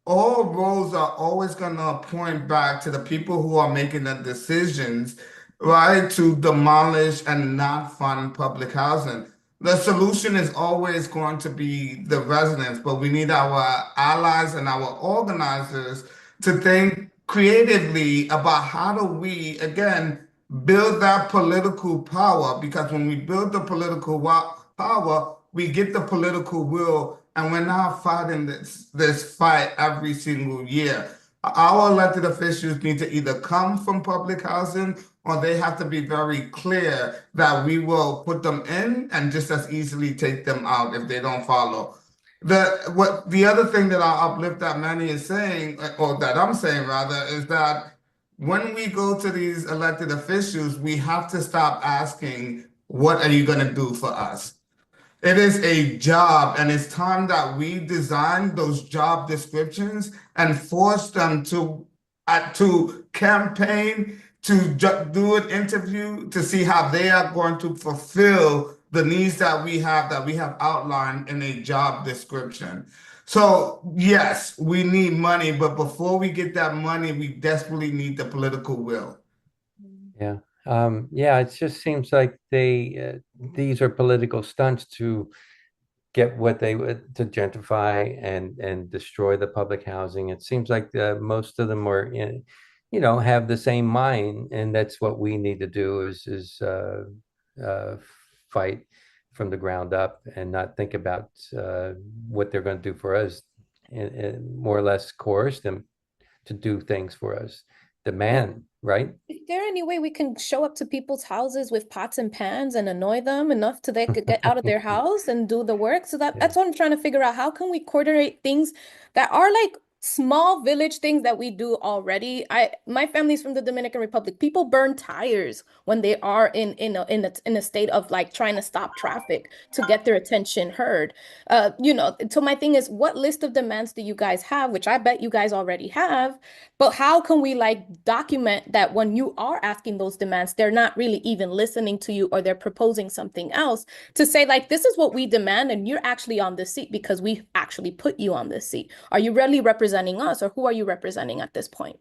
All roads are always gonna point back to the people who are making the decisions, right, to demolish and not fund public housing. The solution is always going to be the residents, but we need our allies and our organizers to think creatively about how do we, again, build that political power, because when we build the political power, we get the political will, and we're not fighting this fight every single year. Our elected officials need to either come from public housing or they have to be very clear that we will put them in and just as easily take them out if they don't follow. The other thing that I'll uplift that Manny is saying, or that I'm saying rather, is that when we go to these elected officials, we have to stop asking, what are you going to do for us? It is a job, and it's time that we design those job descriptions and force them to campaign, to do an interview, to see how they are going to fulfill the needs that we have outlined in a job description. So yes, we need money, but before we get that money, we desperately need the political will. Yeah. Yeah, it just seems like these are political stunts to get what they would, to gentrify and destroy the public housing. It seems like most of them are, have the same mind, and that's what we need to do is fight from the ground up and not think about what they're going to do for us, and more or less coerce them to do things for us, demand, right? Is there any way we can show up to people's houses with pots and pans and annoy them enough to they could get out of their house and do the work? So that's what I'm trying to figure out. How can we coordinate things that are like small village things that we do already? My family's from the Dominican Republic. People burn tires when they are in a state of like trying to stop traffic to get their attention heard. So my thing is, what list of demands do you guys have, which I bet you guys already have, but how can we like document that when you are asking those demands, they're not really even listening to you, or they're proposing something else, to say like, this is what we demand and you're actually on this seat because we actually put you on this seat. Are you really representing us, or who are you representing at this point?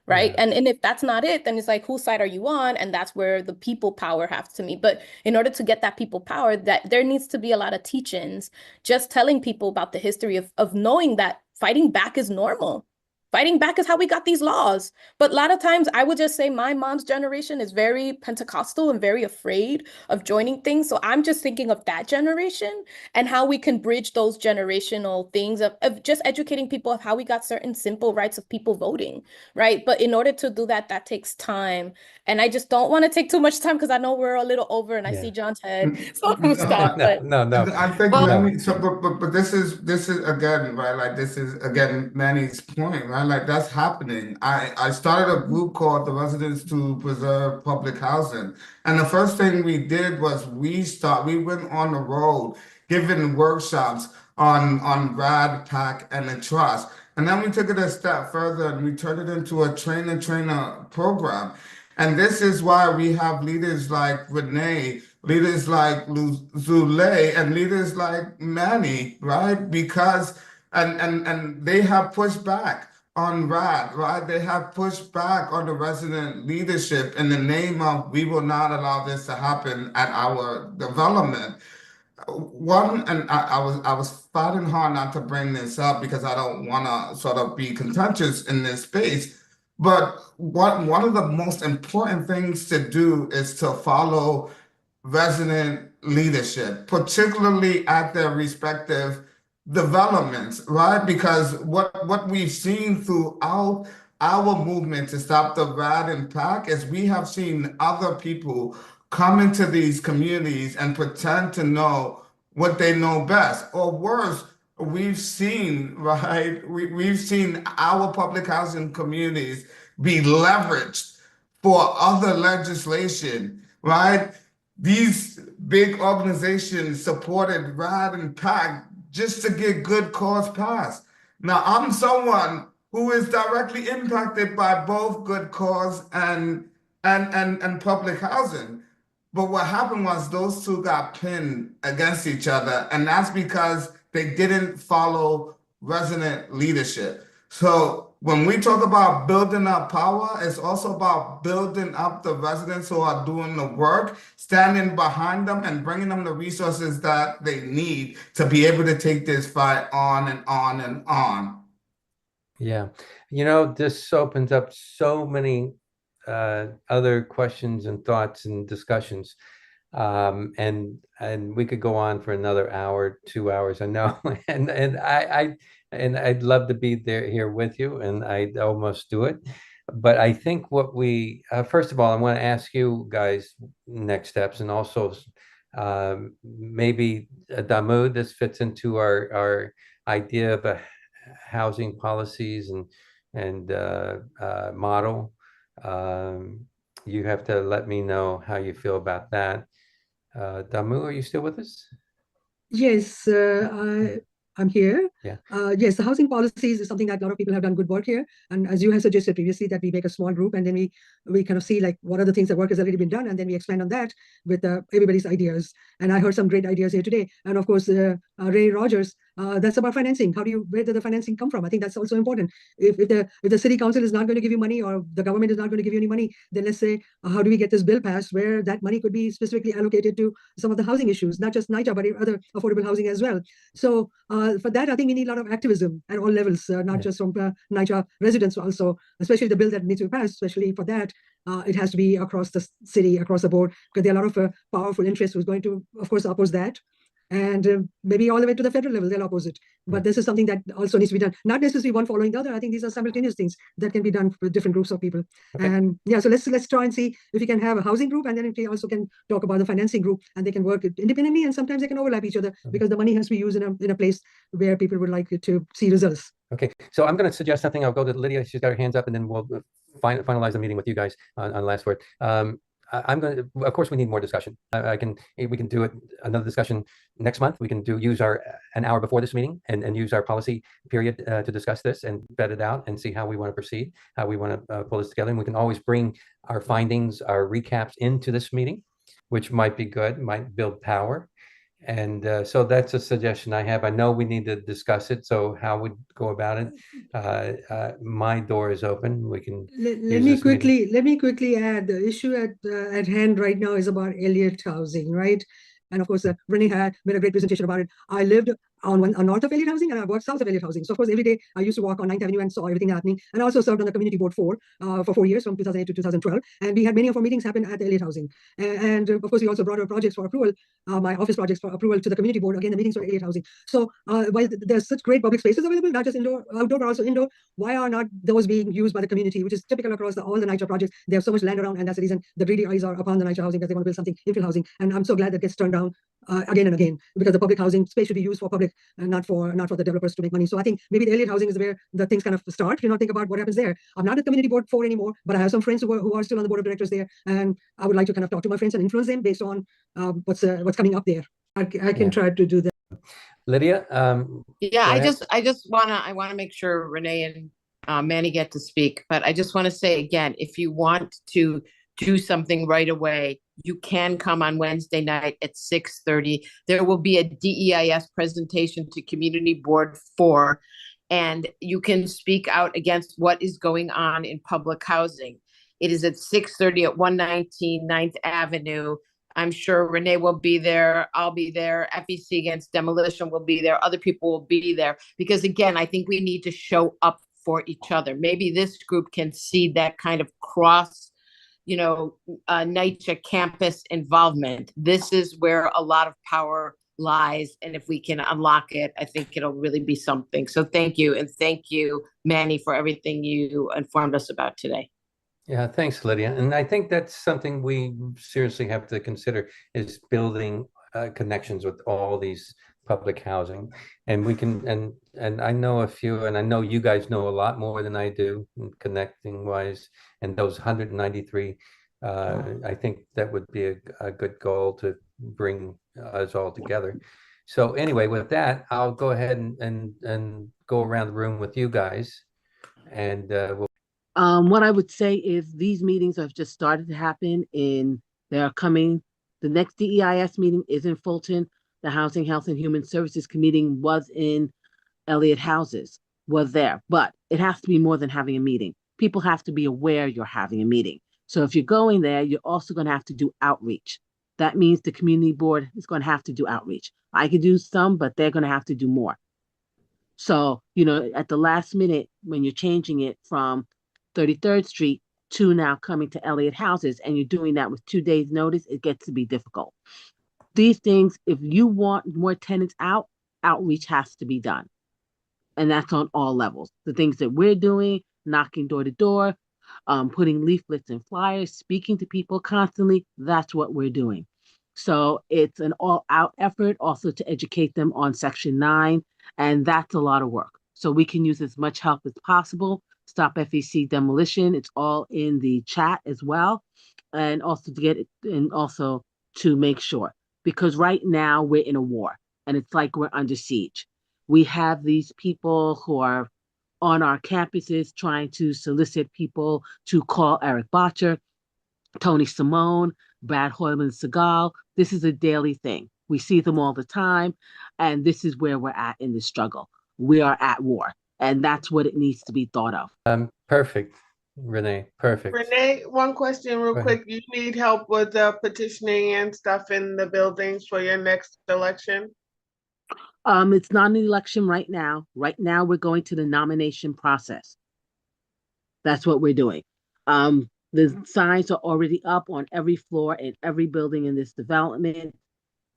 Right. Yeah. And if that's not it, then it's like, whose side are you on? And that's where the people power has to meet. But in order to get that people power, that there needs to be a lot of teach-ins, just telling people about the history of knowing that fighting back is normal. Fighting back is how we got these laws. But a lot of times I would just say my mom's generation is very Pentecostal and very afraid of joining things. So I'm just thinking of that generation and how we can bridge those generational things of just educating people of how we got certain simple rights of people voting, right? But in order to do that, that takes time. And I just don't want to take too much time because I know we're a little over and I see John's head. So I'm gonna stop. No. I think Well- Manny, so but this is again, right, like this is again Manny's point, right? Like that's happening. I started a group called the Residents to Preserve Public Housing. And the first thing we did was we went on the road giving workshops on RAD, PACT, and the trust. And then we took it a step further and we turned it into a trainer program. And this is why we have leaders like Renee, leaders like Zule, and leaders like Manny, right? Because and they have pushed back on RAD, right? They have pushed back on the resident leadership in the name of we will not allow this to happen at our development. And I was fighting hard not to bring this up because I don't want to sort of be contentious in this space. But one of the most important things to do is to follow resident leadership, particularly at their respective developments, right? Because what we've seen throughout our movement to stop the RAD and PACT is we have seen other people come into these communities and pretend to know what they know best. Or worse, we've seen, right? We've seen our public housing communities be leveraged for other legislation, right? These big organizations supported RAD and PACT just to get good cause passed. Now, I'm someone who is directly impacted by both good cause and public housing. But what happened was those two got pinned against each other, and that's because they didn't follow resident leadership. So when we talk about building up power, it's also about building up the residents who are doing the work, standing behind them and bringing them the resources that they need to be able to take this fight on and on and on. Yeah. You know, this opens up so many other questions and thoughts and discussions. And we could go on for another hour, 2 hours, I know. And I'd love to be here with you, and I'd almost do it. But I think what we first of all, I want to ask you guys next steps, and also maybe Damu, this fits into our idea of a housing policies and model. You have to let me know how you feel about that. Damu, are you still with us? Yes, I'm here. Yeah. Yes, the housing policies is something that a lot of people have done good work here. And as you have suggested previously, that we make a small group and then we kind of see like what are the things that work has already been done, and then we expand on that with everybody's ideas. And I heard some great ideas here today. And of course, Ray Rogers, that's about financing. Where did the financing come from? I think that's also important. If the city council is not going to give you money, or the government is not going to give you any money, then let's say, how do we get this bill passed where that money could be specifically allocated to some of the housing issues, not just NYCHA, but other affordable housing as well. So for that, I think we need a lot of activism at all levels, not just from NYCHA residents also, especially the bill that needs to be passed, especially for that. It has to be across the city, across the board, because there are a lot of powerful interests who's going to, of course, oppose that. And maybe all the way to the federal level, they'll oppose it. But this is something that also needs to be done. Not necessarily one following the other. I think these are simultaneous things that can be done with different groups of people. Okay. And yeah, so let's try and see if we can have a housing group, and then if we also can talk about the financing group, and they can work independently, and sometimes they can overlap each other because the money has to be used in a place where people would like to see results. Okay, so I'm going to suggest something. I'll go to Lydia. She's got her hands up, and then we'll finalize the meeting with you guys on last word. I'm going to, of course, we need more discussion. We can do it, another discussion next month. We can use an hour before this meeting and use our policy period to discuss this and vet it out and see how we want to proceed, how we want to pull this together. And we can always bring our findings, our recaps into this meeting, which might be good, might build power. And so that's a suggestion I have. I know we need to discuss it. So how we go about it? My door is open. We can. Let me quickly add, the issue at hand right now is about Elliott housing, right? And of course, Renee had made a great presentation about it. on north of Elliott Housing, and I worked south of Elliott Housing. So of course, every day I used to walk on 9th Avenue and saw everything happening. And I also served on the community board for 4 years, from 2008 to 2012. And we had many of our meetings happen at Elliott Housing. And of course, we also brought our projects for approval, my office projects for approval to the community board. Again, the meetings were Elliott Housing. So while there's such great public spaces available, not just indoor, outdoor, but also indoor, why are not those being used by the community, which is typical across all the NYCHA projects? They have so much land around, and that's the reason the greedy eyes are upon the NYCHA housing, because they want to build something infill housing. And I'm so glad that gets turned down again and again, because the public housing space should be used for public and not for the developers to make money. So I think maybe the Elliott Housing is where the things kind of start. Think about what happens there. I'm not at community board 4 anymore, but I have some friends who are still on the board of directors there, and I would like to kind of talk to my friends and influence them based on what's coming up there. I can try to do that. Lydia, Yeah, go I ahead. want to make sure Renee and Manny get to speak, but I just want to say again, if you want to do something right away, you can come on Wednesday night at 6:30. There will be a DEIS presentation to Community Board 4, and you can speak out against what is going on in public housing. It is at 6:30 at 119 9th Avenue. I'm sure Renee will be there. I'll be there. FEC Against Demolition will be there. Other people will be there. Because again, I think we need to show up for each other. Maybe this group can see that kind of cross, NYCHA campus involvement. This is where a lot of power lies. And if we can unlock it, I think it'll really be something. So thank you. And thank you, Manny, for everything you informed us about today. Yeah, thanks, Lydia. And I think that's something we seriously have to consider, is building connections with all these public housing. And we can, and I know a few, and I know you guys know a lot more than I do, connecting wise. And those 193, I think that would be a good goal to bring us all together. So anyway, with that, I'll go ahead and go around the room with you guys, and we'll. What I would say is these meetings have just started to happen they're coming. The next DEIS meeting is in Fulton. The Housing, Health, and Human Services Committee was in Elliott Houses, was there, but it has to be more than having a meeting. People have to be aware you're having a meeting. So if you're going there, you're also going to have to do outreach. That means the community board is going to have to do outreach. I could do some, but they're going to have to do more. So, at the last minute, when you're changing it from 33rd Street to now coming to Elliott Houses, and you're doing that with 2 days notice, it gets to be difficult. These things, if you want more tenants out, outreach has to be done. And that's on all levels. The things that we're doing, knocking door to door, putting leaflets and flyers, speaking to people constantly, that's what we're doing. So it's an all-out effort also to educate them on Section 9, and that's a lot of work. So we can use as much help as possible. Stop FEC Demolition, it's all in the chat as well. And also to make sure, because right now we're in a war and it's like we're under siege. We have these people who are on our campuses trying to solicit people to call Eric Botcher, Tony Simone, Brad Hoyland Segal. This is a daily thing. We see them all the time, and this is where we're at in this struggle. We are at war, and that's what it needs to be thought of. Perfect, Renee, perfect. Renee, one question real quick. You need help with petitioning and stuff in the buildings for your next election? It's not an election right now. Right now, we're going to the nomination process. That's what we're doing. The signs are already up on every floor in every building in this development.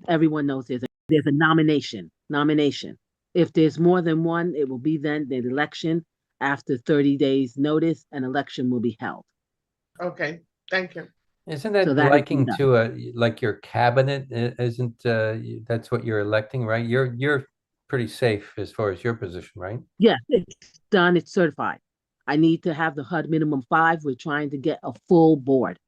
Everyone knows there's a nomination. If there's more than one, it will be then the election. After 30 days notice, an election will be held. Okay, thank you. Isn't that liking to like your cabinet? Isn't that's what you're electing, right? You're pretty safe as far as your position, right? Yeah, it's done. It's certified. I need to have the HUD minimum 5. We're trying to get a full board.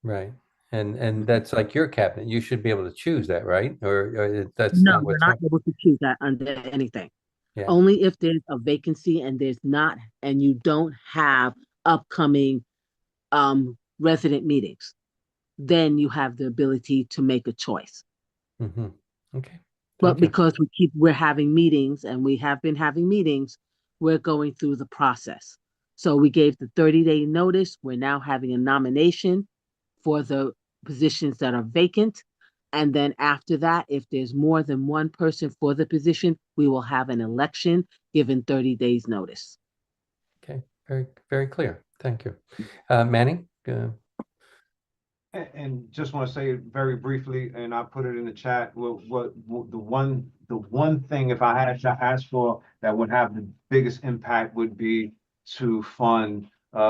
Right. And that's like your cabinet. You should be able to choose that, right? Or that's no, not we're not able to choose that under anything. Yeah. Only if there's a vacancy and you don't have upcoming resident meetings, then you have the ability to make a choice. Mm-hmm. Okay. But because we're having meetings, and we have been having meetings, we're going through the process. So we gave the 30-day notice. We're now having a nomination for the positions that are vacant. And then after that, if there's more than one person for the position, we will have an election given 30 days notice. Okay, very, very clear. Thank you. Manny? And just want to say it very briefly, and I put it in the chat. What the one thing, if I had to ask for, that would have the biggest impact would be to fund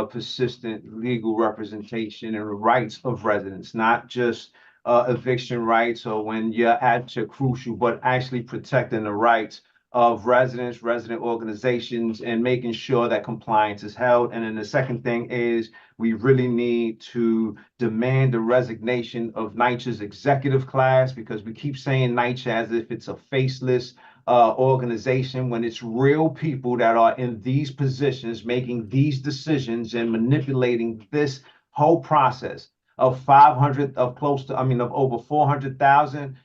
persistent legal representation and the rights of residents, not just eviction rights or when you're at your crucial, but actually protecting the rights of residents, resident organizations, and making sure that compliance is held. And then the second thing is we really need to demand the resignation of NYCHA's executive class, because we keep saying NYCHA as if it's a faceless organization, when it's real people that are in these positions making these decisions and manipulating this whole process of 500 of close to, of over 400,000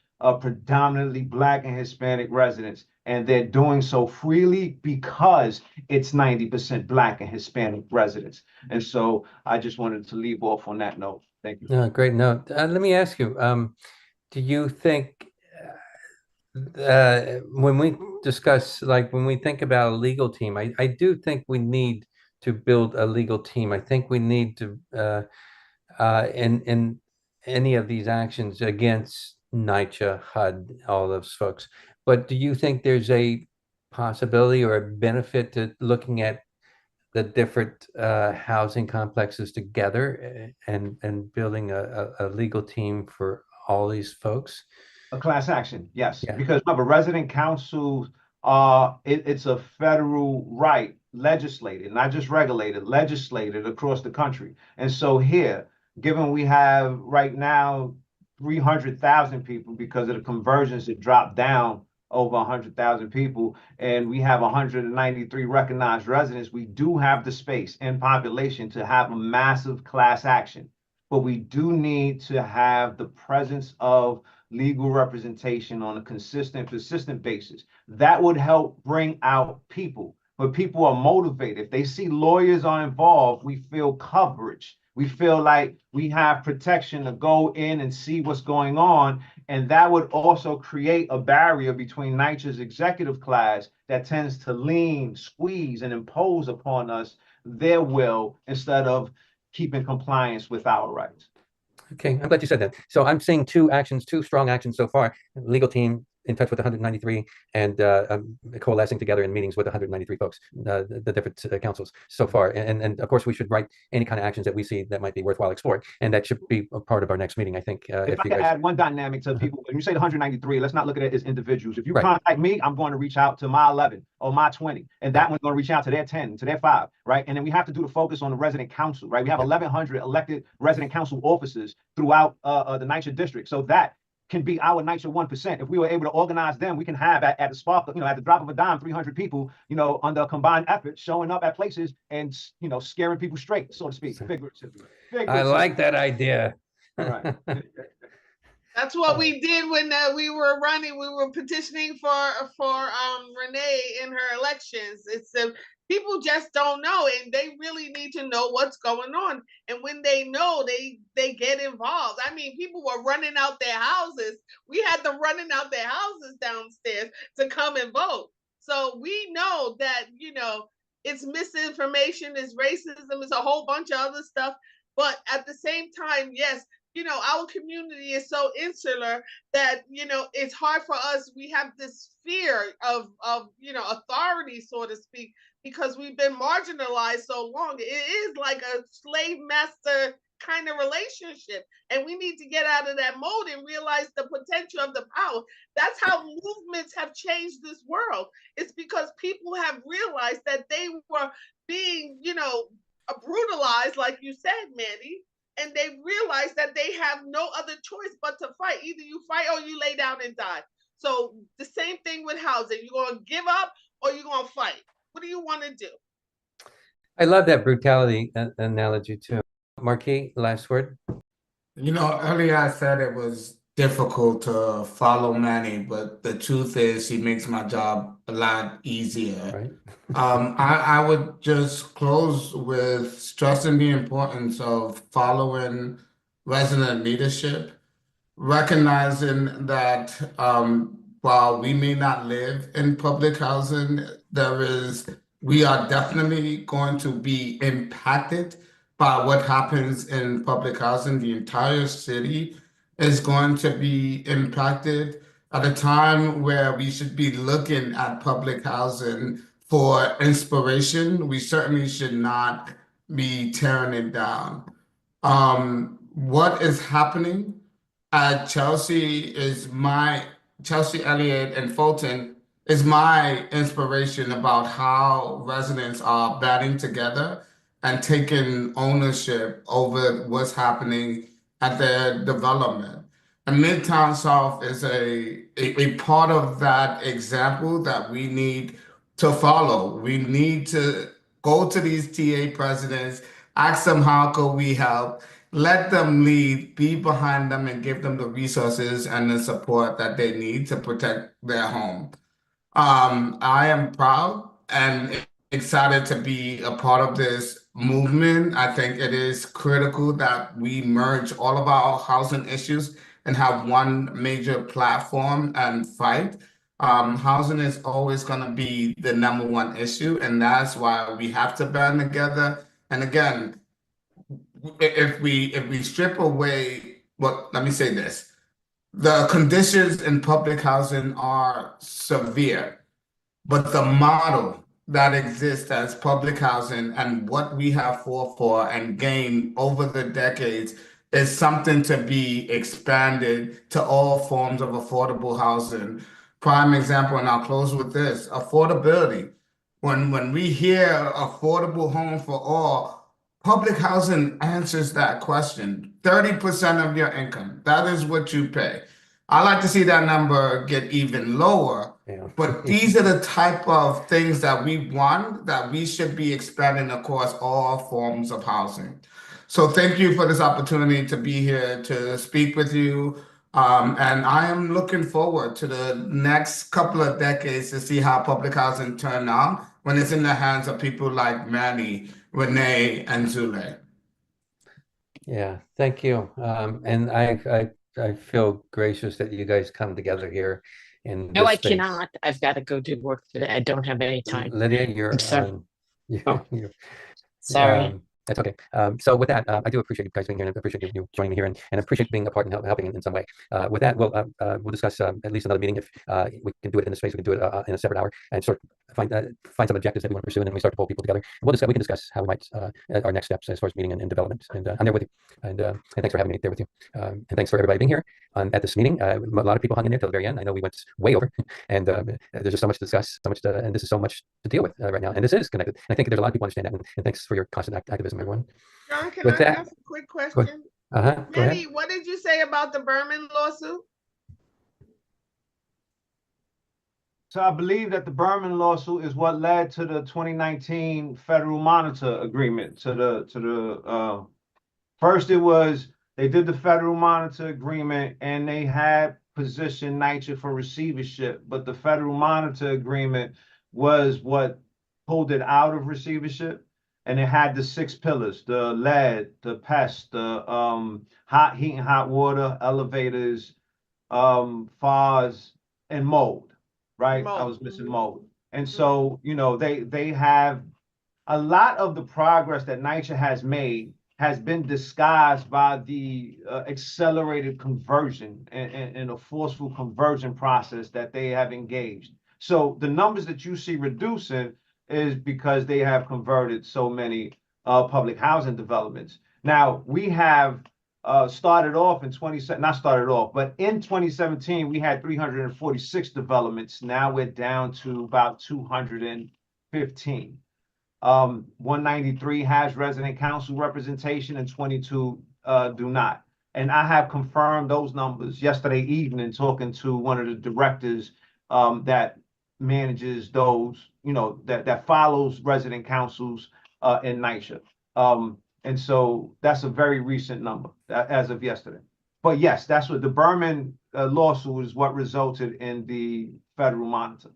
predominantly Black and Hispanic residents. And they're doing so freely because it's 90% Black and Hispanic residents. And so I just wanted to leave off on that note. Thank you. No, great note. Let me ask you, do you think when we discuss, like when we think about a legal team, I do think we need to build a legal team. I think we need to, in any of these actions against NYCHA, HUD, all those folks. But do you think there's a possibility or a benefit to looking at the different housing complexes together and building a legal team for all these folks? A class action, yes. Yeah. Because remember, resident councils it's a federal right, legislated, not just regulated, legislated across the country. And so here, given we have right now 300,000 people, because of the conversions, it dropped down over 100,000 people, and we have 193 recognized residents, we do have the space and population to have a massive class action. But we do need to have the presence of legal representation on a consistent, persistent basis. That would help bring out people. But people are motivated. If they see lawyers are involved, we feel coverage. We feel like we have protection to go in and see what's going on. And that would also create a barrier between NYCHA's executive class that tends to lean, squeeze, and impose upon us their will instead of keeping compliance with our rights. Okay, I'm glad you said that. So I'm seeing two strong actions so far. Legal team in touch with 193 and coalescing together in meetings with 193 folks, the different councils so far. And of course, we should write any kind of actions that we see that might be worthwhile exploring. And that should be a part of our next meeting, I think. If I could add one dynamic to people, when you say the 193, let's not look at it as individuals. If you contact me, I'm going to reach out to my 11 or my 20, and that one's going to reach out to their 10, to their 5, right? And then we have to do the focus on the resident council, right? We have 1,100 elected resident council officers throughout the NYCHA district. So that can be our NYCHA 1%. If we were able to organize them, we can have at the spark, at the drop of a dime, 300 people, under a combined effort, showing up at places and, scaring people straight, so to speak. Figuratively. I like that idea. Right. That's what we did when we were running. We were petitioning for Renee in her elections. It's people just don't know, and they really need to know what's going on. And when they know, they get involved. I mean, people were running out their houses. We had them running out their houses downstairs to come and vote. So we know that, it's misinformation, it's racism, it's a whole bunch of other stuff. But at the same time, yes, our community is so insular that, it's hard for us. We have this fear of authority, so to speak, because we've been marginalized so long. It is like a slave master kind of relationship. And we need to get out of that mode and realize the potential of the power. That's how movements have changed this world. It's because people have realized that they were being, brutalized, like you said, Manny. And they realize that they have no other choice but to fight. Either you fight or you lay down and die. So the same thing with housing. You're going to give up or you're going to fight. What do you want to do? I love that brutality analogy too. Marquis, last word. Earlier I said it was difficult to follow Manny, but the truth is he makes my job a lot easier. Right. I would just close with stressing the importance of following resident leadership. recognizing that while we may not live in public housing, we are definitely going to be impacted by what happens in public housing. The entire city is going to be impacted at a time where we should be looking at public housing for inspiration. We certainly should not be tearing it down. What is happening at Chelsea, Elliott, and Fulton is my inspiration about how residents are banding together and taking ownership over what's happening at their development. And Midtown South is a part of that example that we need to follow. We need to go to these TA presidents, ask them how could we help, let them lead, be behind them, and give them the resources and the support that they need to protect their home. I am proud and excited to be a part of this movement. I think it is critical that we merge all of our housing issues and have one major platform and fight. Housing is always going to be the #1 issue, and that's why we have to band together. And again, if we strip away, well, let me say this. The conditions in public housing are severe, but the model that exists as public housing and what we have fought for and gained over the decades is something to be expanded to all forms of affordable housing. Prime example, and I'll close with this, affordability. When we hear affordable home for all, public housing answers that question. 30% of your income, that is what you pay. I like to see that number get even lower, but these are the type of things that we want, that we should be expanding across all forms of housing. So thank you for this opportunity to be here to speak with you. And I am looking forward to the next couple of decades to see how public housing turn out when it's in the hands of people like Manny, Renee, and Zule. Yeah, thank you. And I feel gracious that you guys come together here in No, this I space. cannot. I've got to go do work today. I don't have any time. Lydia, you're I'm sorry. Sorry. That's okay. So with that, I do appreciate you guys being here, and I appreciate you joining me here, and appreciate being a part and helping in some way. With that, we'll discuss at least another meeting. If we can do it in the space, we can do it in a separate hour and sort of find some objectives that we want to pursue, and then we start to pull people together. We can discuss how we might our next steps as far as meeting and development. And I'm there with you. And thanks for having me there with you. And thanks for everybody being here at this meeting. A lot of people hung in there till the very end. I know we went way over, and there's just so much to discuss, and this is so much to deal with right now. And this is connected. And I think there's a lot of people understand that. And thanks for your constant activism, everyone. John, can I ask a quick question? Manny, what did you say about the Berman lawsuit? So I believe that the Berman lawsuit is what led to the 2019 Federal Monitor Agreement. First it was, they did the Federal Monitor Agreement and they had positioned NYCHA for receivership, but the Federal Monitor Agreement was what pulled it out of receivership. And it had the 6 pillars: the lead, the pest, the hot heat and hot water, elevators, FARs, and mold, right? I was missing mold. And so, you know, they have a lot of the progress that NYCHA has made has been disguised by the accelerated conversion and a forceful conversion process that they have engaged. So the numbers that you see reducing is because they have converted so many public housing developments. Now, we have started off in but in 2017, we had 346 developments. Now we're down to about 215. 193 has resident council representation and 22 do not. And I have confirmed those numbers yesterday evening, talking to one of the directors that manages those, you know, that follows resident councils in NYCHA. And so that's a very recent number as of yesterday. But yes, that's what the Berman lawsuit is, what resulted in the Federal Monitor.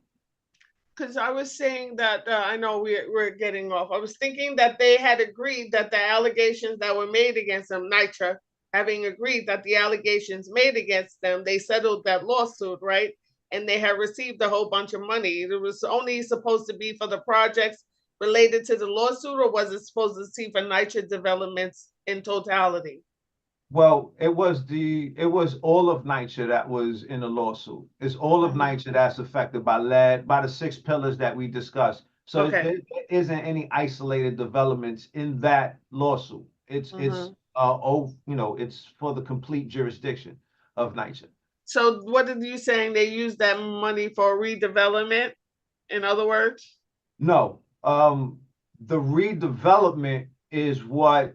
Because I was saying that, I know we're getting off. I was thinking that they had agreed that the allegations that were made against them, NYCHA, having agreed that the allegations made against them, they settled that lawsuit, right? And they had received a whole bunch of money. It was only supposed to be for the projects related to the lawsuit, or was it supposed to see for NYCHA developments in totality? Well, it was all of NYCHA that was in the lawsuit. It's all of NYCHA that's affected by the 6 pillars that we discussed. So there isn't any isolated developments in that lawsuit. It's for the complete jurisdiction of NYCHA. So what are you saying? They use that money for redevelopment, in other words? No, the redevelopment is what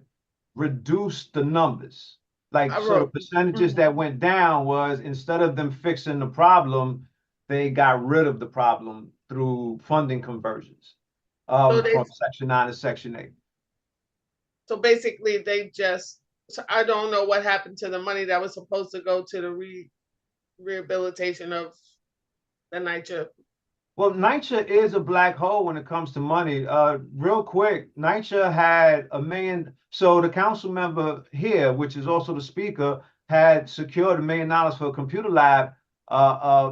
reduced the numbers. Like, so the percentages that went down was, instead of them fixing the problem, they got rid of the problem through funding conversions from Section 9 to Section 8. So basically I don't know what happened to the money that was supposed to go to the rehabilitation of the NYCHA. Well, NYCHA is a black hole when it comes to money. Real quick, NYCHA had $1 million. So the council member here, which is also the speaker, had secured $1 million for a computer lab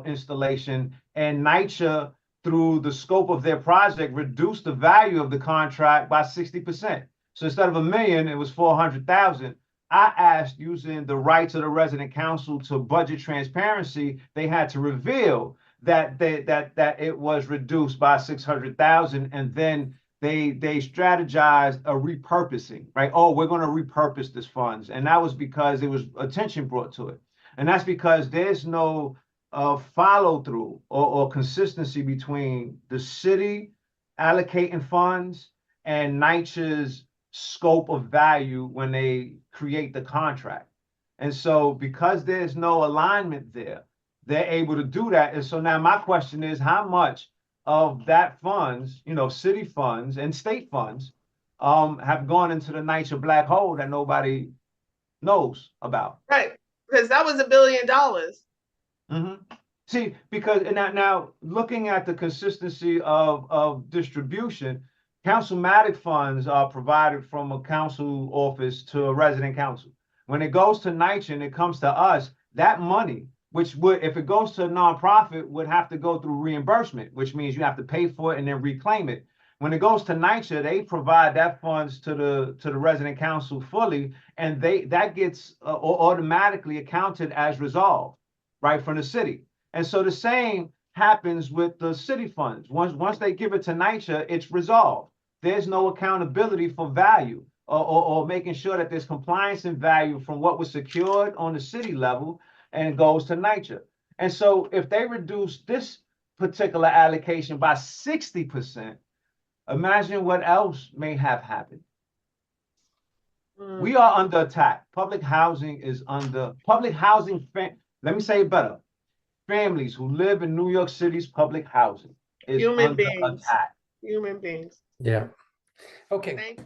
installation, and NYCHA, through the scope of their project, reduced the value of the contract by 60%. So instead of $1 million, it was $400,000. I asked, using the rights of the resident council to budget transparency, they had to reveal that it was reduced by 600,000, and then they strategized a repurposing, right? Oh, we're going to repurpose this funds, and that was because there was attention brought to it, and that's because there's no follow through or consistency between the city allocating funds and NYCHA's scope of value when they create the contract. And so, because there's no alignment there, they're able to do that. And so now my question is, how much of that funds, city funds and state funds, have gone into the NYCHA black hole that nobody knows about? Right, because that was $1 billion. See, because now looking at the consistency of distribution, councilmatic funds are provided from a council office to a resident council. When it goes to NYCHA and it comes to us, that money, which would, if it goes to a nonprofit, would have to go through reimbursement, which means you have to pay for it and then reclaim it. When it goes to NYCHA, they provide that funds to the resident council fully, and that gets automatically accounted as resolved, right, from the city. And so the same happens with the city funds. Once they give it to NYCHA, it's resolved. There's no accountability for value or making sure that there's compliance and value from what was secured on the city level and goes to NYCHA. And so if they reduce this particular allocation by 60%, imagine what else may have happened. We are under attack. Public housing is under, let me say it better. Families who live in New York City's public housing is under attack. Human beings. Yeah. Okay. Thank you.